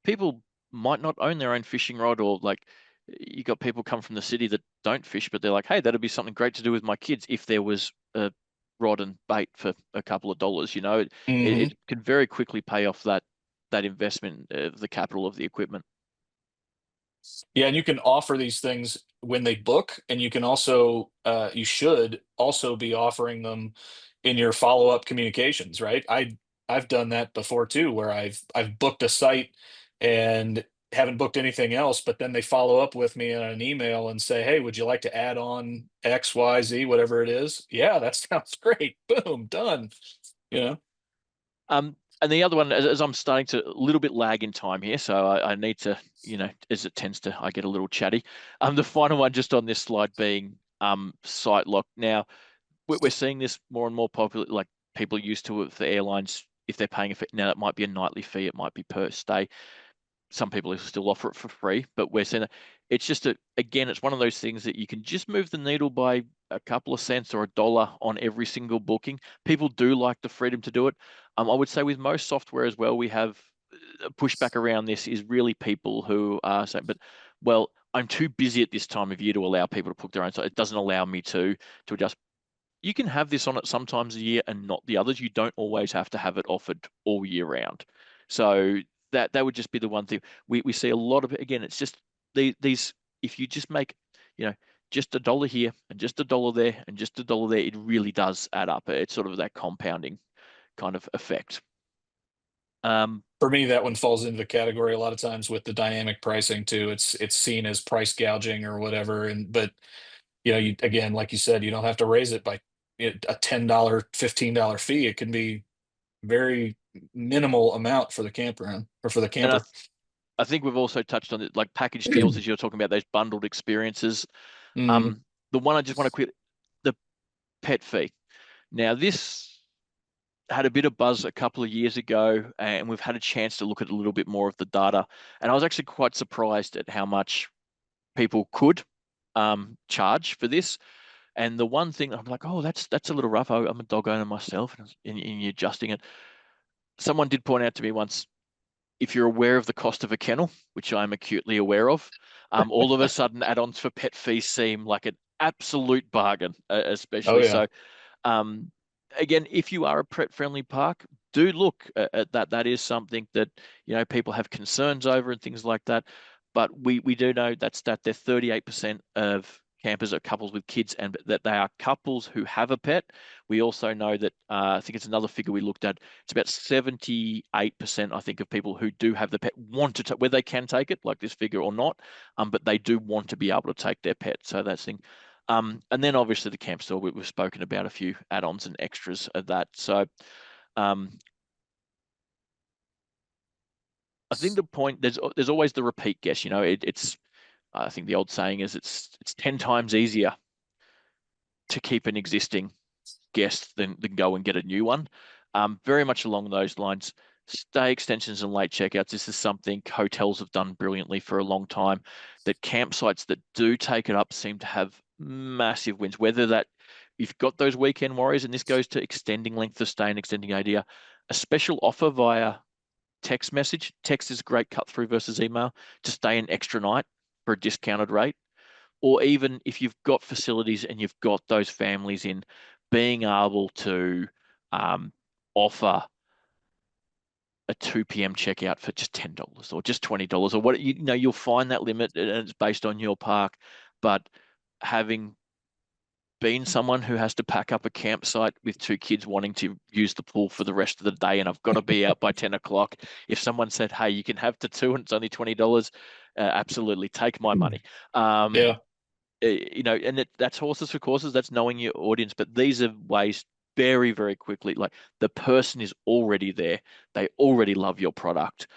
people might not own their own fishing rod, or like you got people come from the city that don't fish, but they're like, hey, that'd be something great to do with my kids if there was a rod and bait for a couple of dollars. Hmm. It can very quickly pay off that investment of the capital of the equipment. Yeah, and you can offer these things when they book, and you can also you should also be offering them in your follow-up communications, right? I've done that before too, where I've booked a site and haven't booked anything else, but then they follow up with me in an email and say, "Hey, would you like to add on X, Y, Z, whatever it is?" Yeah, that sounds great. Boom, done. You know? And the other one, as I'm starting to a little bit lag in time here, so I need to, as it tends to, I get a little chatty. The final one just on this slide being site lock. Now, we're seeing this more and more popular, like people are used to it for airlines. If they're paying a fee, now it might be a nightly fee, it might be per stay. Some people still offer it for free, but we're seeing that it's just again, it's one of those things that you can just move the needle by a couple of cents or a dollar on every single booking. People do like the freedom to do it. I would say with most software as well, we have a pushback around this is really people who are saying, but well, I'm too busy at this time of year to allow people to book their own. So it doesn't allow me to adjust. You can have this on it sometimes a year and not the others. You don't always have to have it offered all year round. So that would just be the one thing we see a lot of it. Again, it's just these if you just make, you know, just a dollar here and just a dollar there and just a dollar there, it really does add up. It's sort of that compounding kind of effect. Um, For me, that one falls into the category a lot of times with the dynamic pricing too. It's seen as price gouging or whatever, and but you know, you again, like you said, you don't have to raise it by a $10, $15 fee. It can be very minimal amount for the campground or for the and camper. I think we've also touched on it, like package deals, as you're talking about those bundled experiences. Hmm. Um, the one I just want to quit, the pet fee. Now, this had a bit of buzz a couple of years ago, and we've had a chance to look at a little bit more of the data. And I was actually quite surprised at how much people could charge for this. And the one thing I'm like, oh, that's a little rough. I'm a dog owner myself, and you're adjusting it. Someone did point out to me once, if you're aware of the cost of a kennel, which I'm acutely aware of, all of a sudden add-ons for pet fees seem like an absolute bargain, Oh especially yeah. so. Um, Again, if you are a pet-friendly park, do look at that. That is something that, people have concerns over and things like that. But we do know that they're 38% of campers are couples with kids, and that they are couples who have a pet. We also know that I think it's another figure we looked at. It's about 78%, I think, of people who do have the pet want to where they can take it, like this figure or not, but they do want to be able to take their pet. So that's thing. And then obviously the camp store, we've spoken about a few add-ons and extras of that. So um, I think the point there's always the repeat guest. It's I think the old saying is it's 10 times easier to keep an existing guest than go and get a new one. Very much along those lines. Stay extensions and late checkouts. This is something hotels have done brilliantly for a long time. That campsites that do take it up seem to have massive wins. Whether that you've got those weekend warriors, and this goes to extending length of stay and extending ADR, a special offer via text message. Text is a great cut through versus email to stay an extra night for a discounted rate. Or even if you've got facilities and you've got those families in, being able to offer a 2 p.m. checkout for just $10 or just $20 or what, you'll find that limit and it's based on your park. But having been someone who has to pack up a campsite with two kids wanting to use the pool for the rest of the day, and I've got to be out by 10 o'clock. If someone said, hey, you can have the two and it's only $20, absolutely take my money. Um, Yeah. and that's horses for courses. That's knowing your audience. But these are ways very, very quickly. Like the person is already there. They already love your product.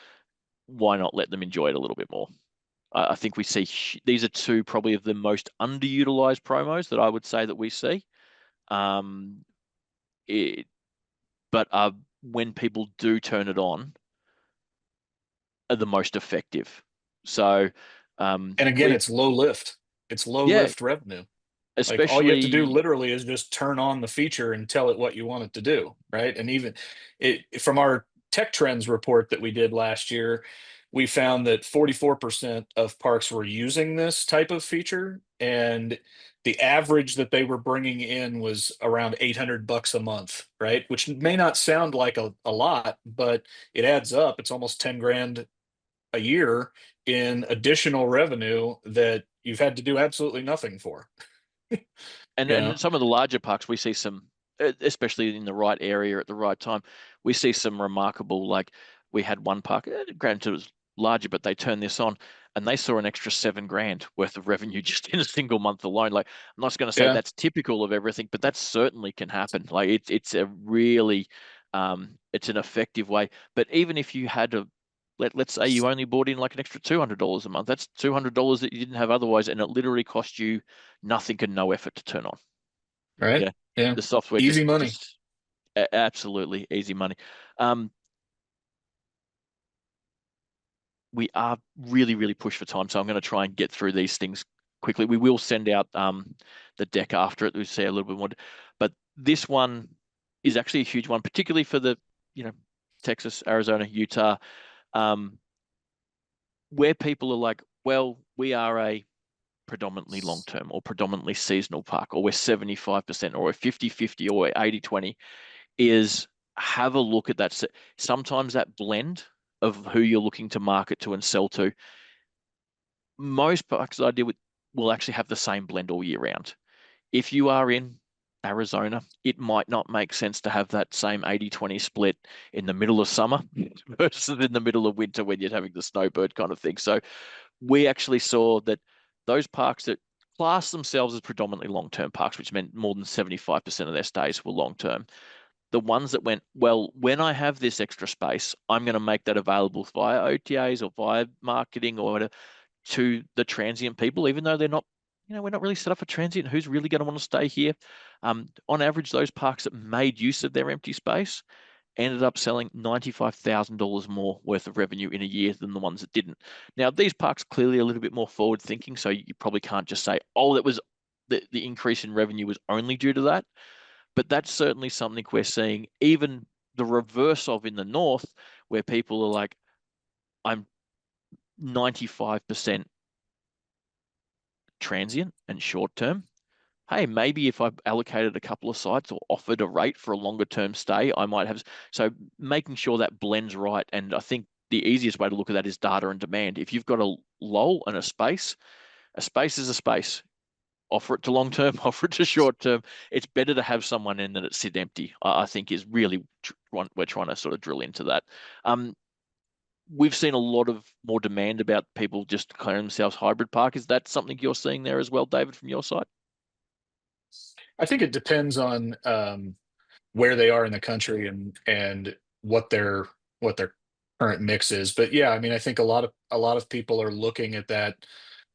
Why not let them enjoy it a little bit more? I think we see these are two probably of the most underutilized promos that I would say that we see. Um, it, but when people do turn it on, are the most effective. So, And again, we it's low lift. It's low yeah, lift revenue. Like all you have to do especially literally is just turn on the feature and tell it what you want it to do, right? And even from our tech trends report that we did last year, we found that 44% of parks were using this type of feature, and the average that they were bringing in was around $800 a month, right? Which may not sound like a lot, but it adds up. It's almost 10 grand a year in additional revenue that you've had to do absolutely nothing for, and you know? and some of the larger parks, we see some, especially in the right area at the right time, we see some remarkable. Like we had one park, granted it was larger, but they turned this on and they saw an extra 7 grand worth of revenue just in a single month alone. Like I'm not going to say Yeah. that's typical of everything, but that certainly can happen. Like it's a really, it's an effective way. But even if you had to let's say you only bought in like an extra $200 a month. That's $200 that you didn't have otherwise, and it literally cost you nothing and no effort to turn on. Right. Yeah, Yeah. the software Easy just money. just absolutely easy money. Um, we are really really pushed for time, so I'm going to try and get through these things quickly. We will send out the deck after it. We see a little bit more, but this one is actually a huge one, particularly for the you know Texas, Arizona, Utah, um, where people are like, well, we are a predominantly long term or predominantly seasonal park, or we're 75% or we're 50-50 or we're 80-20, is have a look at that. Sometimes that blend of who you're looking to market to and sell to, most parks I deal with will actually have the same blend all year round. If you are in Arizona, it might not make sense to have that same 80-20 split in the middle of summer versus in the middle of winter when you're having the snowbird kind of thing. So we actually saw that those parks that class themselves as predominantly long-term parks, which meant more than 75% of their stays were long-term, the ones that went, well, when I have this extra space, I'm going to make that available via OTAs or via marketing or whatever to the transient people, even though they're not, we're not really set up for transient. Who's really going to want to stay here? On average, those parks that made use of their empty space ended up selling $95,000 more worth of revenue in a year than the ones that didn't. Now, these parks clearly a little bit more forward thinking, so you probably can't just say, oh, that was the increase in revenue was only due to that. But that's certainly something we're seeing, even the reverse of in the north, where people are like, I'm 95% transient and short term. hey, maybe if I allocated a couple of sites or offered a rate for a longer term stay, I might have. So making sure that blends right. And I think the easiest way to look at that is data and demand. If you've got a lull and a space is a space. Offer it to long term, offer it to short term. It's better to have someone in than it sit empty. I think is really we're trying to sort of drill into that. Um, we've seen a lot of more demand about people just declaring themselves hybrid park. Is that something you're seeing there as well, David, from your side? I think it depends on where they are in the country and what their current mix is. But yeah, I mean, I think a lot of people are looking at that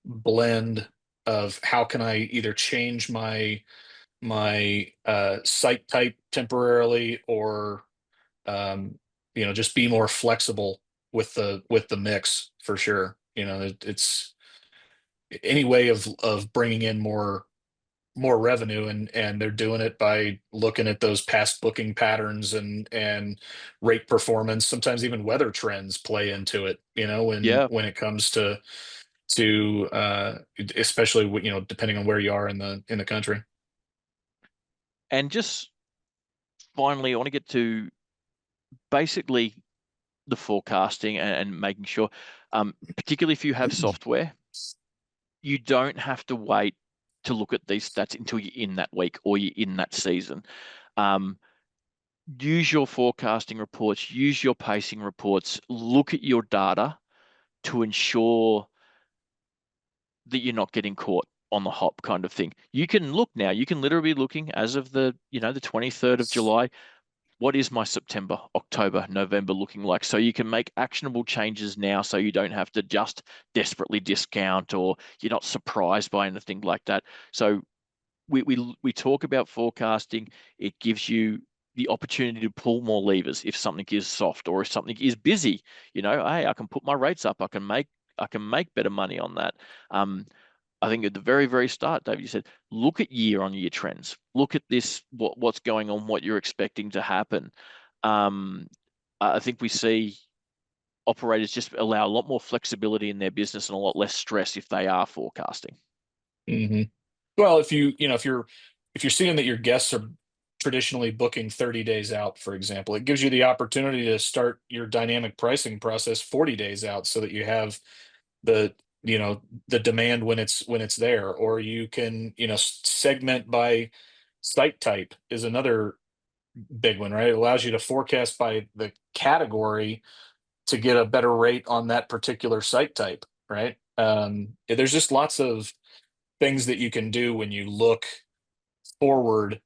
blend of how can I either change my site type temporarily, or just be more flexible with the mix for sure. It's any way of bringing in more revenue, and they're doing it by looking at those past booking patterns and rate performance. Sometimes even weather trends play into it, Yeah, when it comes to especially depending on where you are in the country. and just finally, I want to get to basically the forecasting and making sure, particularly if you have software, you don't have to wait to look at these stats until you're in that week or you're in that season. Um, use your forecasting reports, use your pacing reports, look at your data to ensure that you're not getting caught on the hop kind of thing. You can look now, you can literally be looking as of the 23rd of July. What is my September, October, November looking like? So you can make actionable changes now so you don't have to just desperately discount or you're not surprised by anything like that. So we talk about forecasting. It gives you the opportunity to pull more levers if something is soft or if something is busy. Hey, I can put my rates up. I can make better money on that. I think at the very, very start, David, you said, look at year-on-year trends. Look at this, what's going on, what you're expecting to happen. Um, I think we see operators just allow a lot more flexibility in their business and a lot less stress if they are forecasting. hmm Well, if you're seeing that your guests are traditionally booking 30 days out, for example, it gives you the opportunity to start your dynamic pricing process 40 days out, so that you have the the demand when it's there. Or you can segment by site type is another big one, right? It allows you to forecast by the category to get a better rate on that particular site type, right? There's just lots of things that you can do when you look forward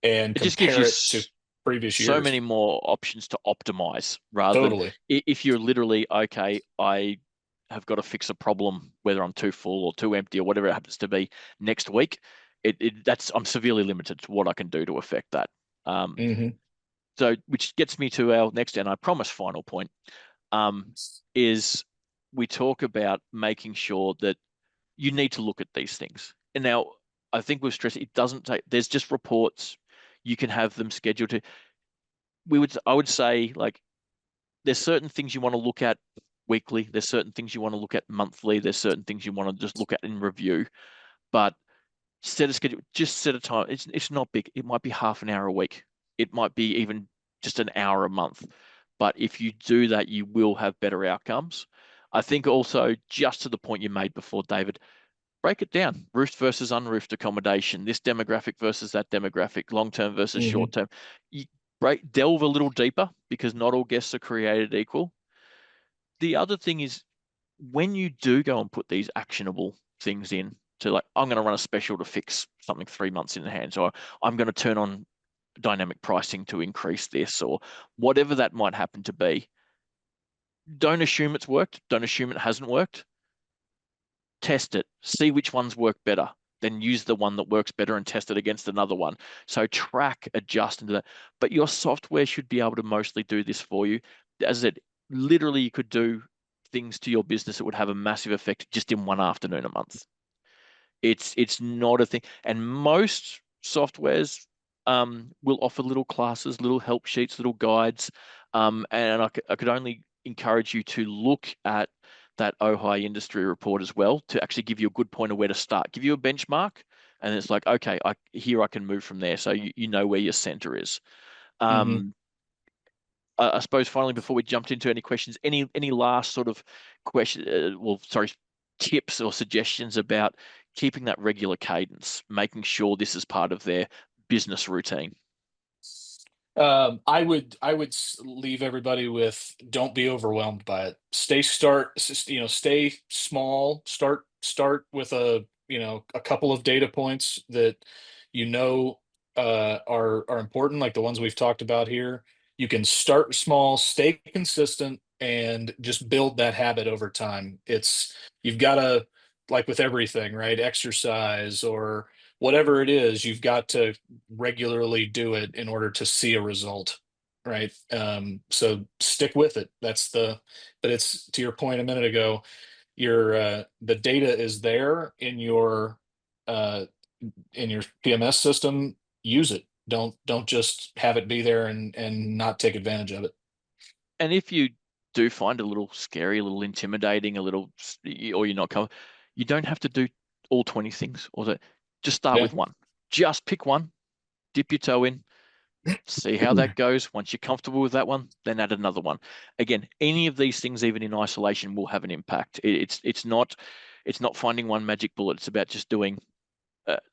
and It just gives compare you it to previous so years. many more options to optimize rather than Totally. if you're literally, okay, I have got to fix a problem, whether I'm too full or too empty or whatever it happens to be next week. That's I'm severely limited to what I can do to affect that. Um, hmm so which gets me to our next, and I promise final point, um, is we talk about making sure that you need to look at these things. And now I think we've stressed it doesn't take, there's just reports. You can have them scheduled to, I would say, like, there's certain things you want to look at weekly. There's certain things you want to look at monthly. There's certain things you want to just look at in review. But set a schedule, just set a time. It's not big. It might be half an hour a week. It might be even just an hour a month. But if you do that, you will have better outcomes. I think also, just to the point you made before, David, break it down. Roofed versus unroofed accommodation, this demographic versus that demographic, long term versus hmm short term. You delve a little deeper because not all guests are created equal. The other thing is when you do go and put these actionable things in to, like, I'm going to run a special to fix something 3 months in advance, or I'm going to turn on dynamic pricing to increase this, or whatever that might happen to be. Don't assume it's worked. Don't assume it hasn't worked. Test it, see which ones work better, then use the one that works better and test it against another one. So track, adjust into that. But your software should be able to mostly do this for you. As I said, literally you could do things to your business that would have a massive effect just in one afternoon a month. It's not a thing. And most softwares will offer little classes, little help sheets, little guides. And I could only encourage you to look at that OHI industry report as well to actually give you a good point of where to start, give you a benchmark, and it's like, okay, I can move from there. So you know where your center is. Hmm. Um, I suppose finally, before we jumped into any questions, any last sort of question, sorry, tips or suggestions about keeping that regular cadence, making sure this is part of their business routine. I would leave everybody with, don't be overwhelmed by it. Stay small. Start with a couple of data points that are important, like the ones we've talked about here. You can start small, stay consistent, and just build that habit over time. You've got to, like with everything, right? Exercise or whatever it is, you've got to regularly do it in order to see a result, right? So stick with it. But it's, to your point a minute ago, the data is there uh, in your PMS system. Use it. Don't just have it be there and not take advantage of it. And if you do find it a little scary, a little intimidating, or you're not comfortable, you don't have to do all 20 things. Just start Yeah. with one. Just pick one, dip your toe in, see how that goes. Once you're comfortable with that one, then add another one. Again, any of these things, even in isolation, will have an impact. It's not finding one magic bullet. It's about just doing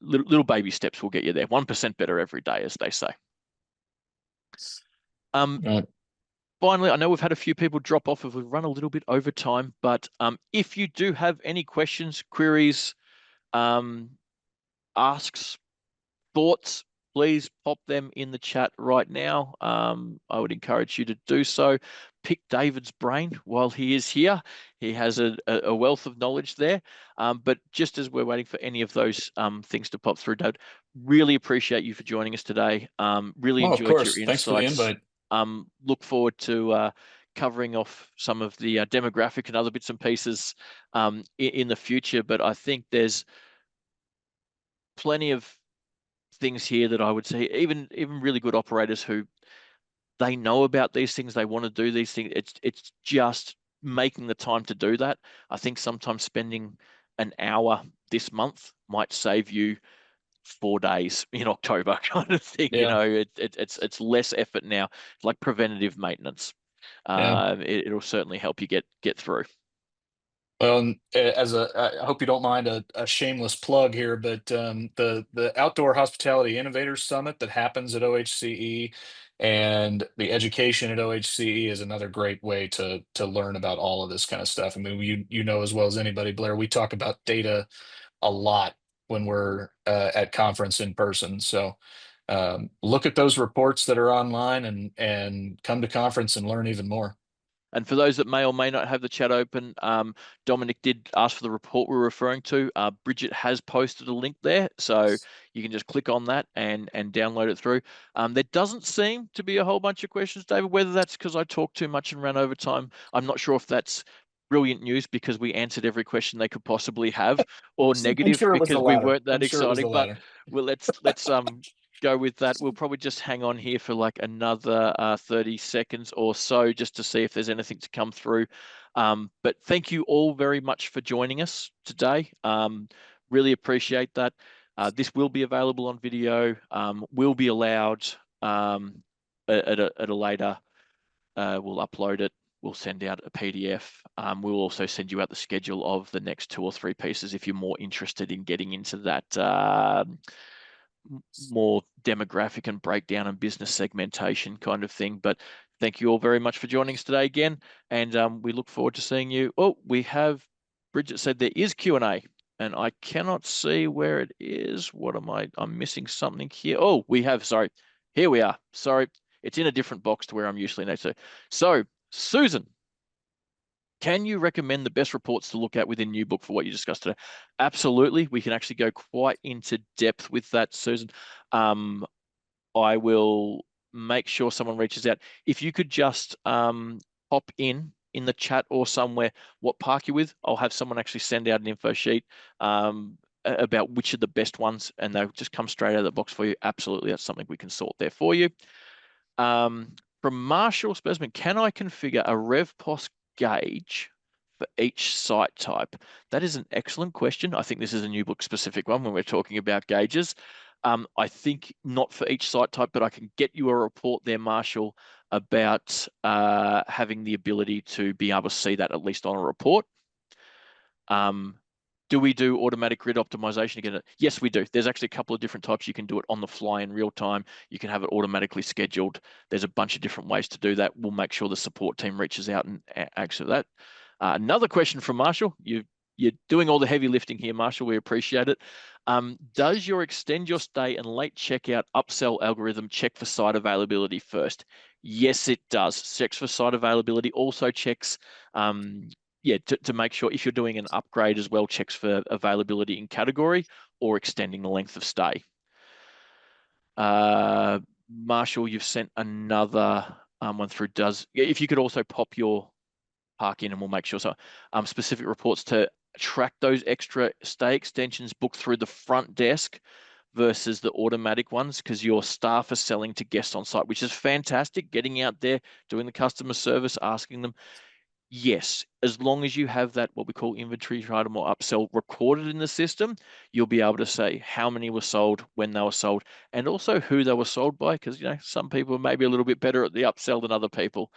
little baby steps will get you there. 1% better every day, as they say. Um, Right. Finally, I know we've had a few people drop off if we've run a little bit over time, but if you do have any questions, queries, um, asks, thoughts, please pop them in the chat right now. I would encourage you to do so. Pick David's brain while he is here. He has a wealth of knowledge there. But just as we're waiting for any of those things to pop through, David, really appreciate you for joining us today. Really Oh, of enjoyed your course. Thanks for the insights. invite. Look forward to covering off some of the demographic and other bits and pieces in the future. But I think there's plenty of things here that I would say, even really good operators who they know about these things, they want to do these things. It's just making the time to do that. I think sometimes spending an hour this month might save you 4 days in October, kind of thing. Yeah. It's less effort now. It's like preventative maintenance. Yeah. It'll certainly help you get through. Well, and I hope you don't mind a shameless plug here, but the Outdoor Hospitality Innovators Summit that happens at OHCE and the education at OHCE is another great way to learn about all of this kind of stuff. I mean, you know as well as anybody, Blair, we talk about data a lot when we're at conference in person. So look at those reports that are online and come to conference and learn even more. And for those that may or may not have the chat open, Dominic did ask for the report we're referring to. Bridget has posted a link there, so you can just click on that and download it through. There doesn't seem to be a whole bunch of questions, David. Whether that's because I talked too much and ran over time, I'm not sure if that's brilliant news because we answered every question they could possibly have, or I'm negative sure it was the because we latter. weren't that I'm sure it was exciting. the But latter. well, let's go with that. We'll probably just hang on here for like another 30 seconds or so just to see if there's anything to come through. But thank you all very much for joining us today. Really appreciate that. This will be available on video, will be allowed at a later, we'll upload it. We'll send out a PDF. We'll also send you out the schedule of the next 2 or 3 pieces if you're more interested in getting into that more demographic and breakdown and business segmentation kind of thing. But thank you all very much for joining us today again, and we look forward to seeing you. Oh, we have Bridget said there is Q&A, and I cannot see where it is. What am I? I'm missing something here. Oh, we have. Sorry, here we are. Sorry, it's in a different box to where I'm usually next to. So, Susan, can you recommend the best reports to look at within new book for what you discussed today? Absolutely. We can actually go quite into depth with that, Susan. Um, I will make sure someone reaches out. If you could just pop in the chat or somewhere what park you're with, I'll have someone actually send out an info sheet about which are the best ones, and they'll just come straight out of the box for you. Absolutely, that's something we can sort there for you. From Marshall Specimen, can I configure a RevPOS gauge for each site type? That is an excellent question. I think this is a new book specific one when we're talking about gauges. I think not for each site type, but I can get you a report there, Marshall, about having the ability to be able to see that at least on a report. Do we do automatic grid optimization again? Yes, we do. There's actually a couple of different types. You can do it on the fly in real time. You can have it automatically scheduled. There's a bunch of different ways to do that. We'll make sure the support team reaches out and actually that. Another question from Marshall. You're doing all the heavy lifting here, Marshall. We appreciate it. Does your extend your stay and late checkout upsell algorithm check for site availability first? Yes, it does. Checks for site availability. Also checks yeah, to make sure if you're doing an upgrade as well, checks for availability in category or extending the length of stay. Marshall, you've sent another one through. If you could also pop your park in and we'll make sure. So specific reports to track those extra stay extensions booked through the front desk versus the automatic ones, because your staff are selling to guests on site, which is fantastic. Getting out there, doing the customer service, asking them. Yes, as long as you have that, what we call inventory item or upsell recorded in the system, you'll be able to say how many were sold, when they were sold, and also who they were sold by, because some people are maybe a little bit better at the upsell than other people.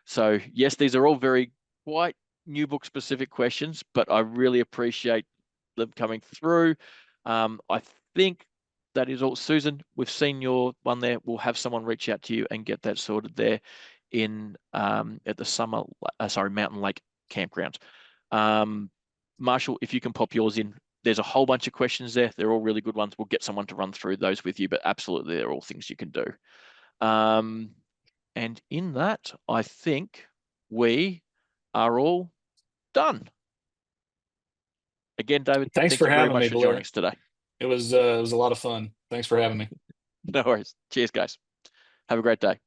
So yes, these are all very quite new book specific questions, but I really appreciate them coming through. I think that is all. Susan, we've seen your one there. We'll have someone reach out to you and get that sorted there in at the Mountain Lake campground. Marshall, if you can pop yours in, there's a whole bunch of questions there. They're all really good ones. We'll get someone to run through those with you, but absolutely, they're all things you can do. And in that, I think we are all done. Again, David, Thanks thank for you very having much me, for joining Blair. us today. It was a lot of fun. Thanks for having me. No worries. Cheers, guys. Have a great day.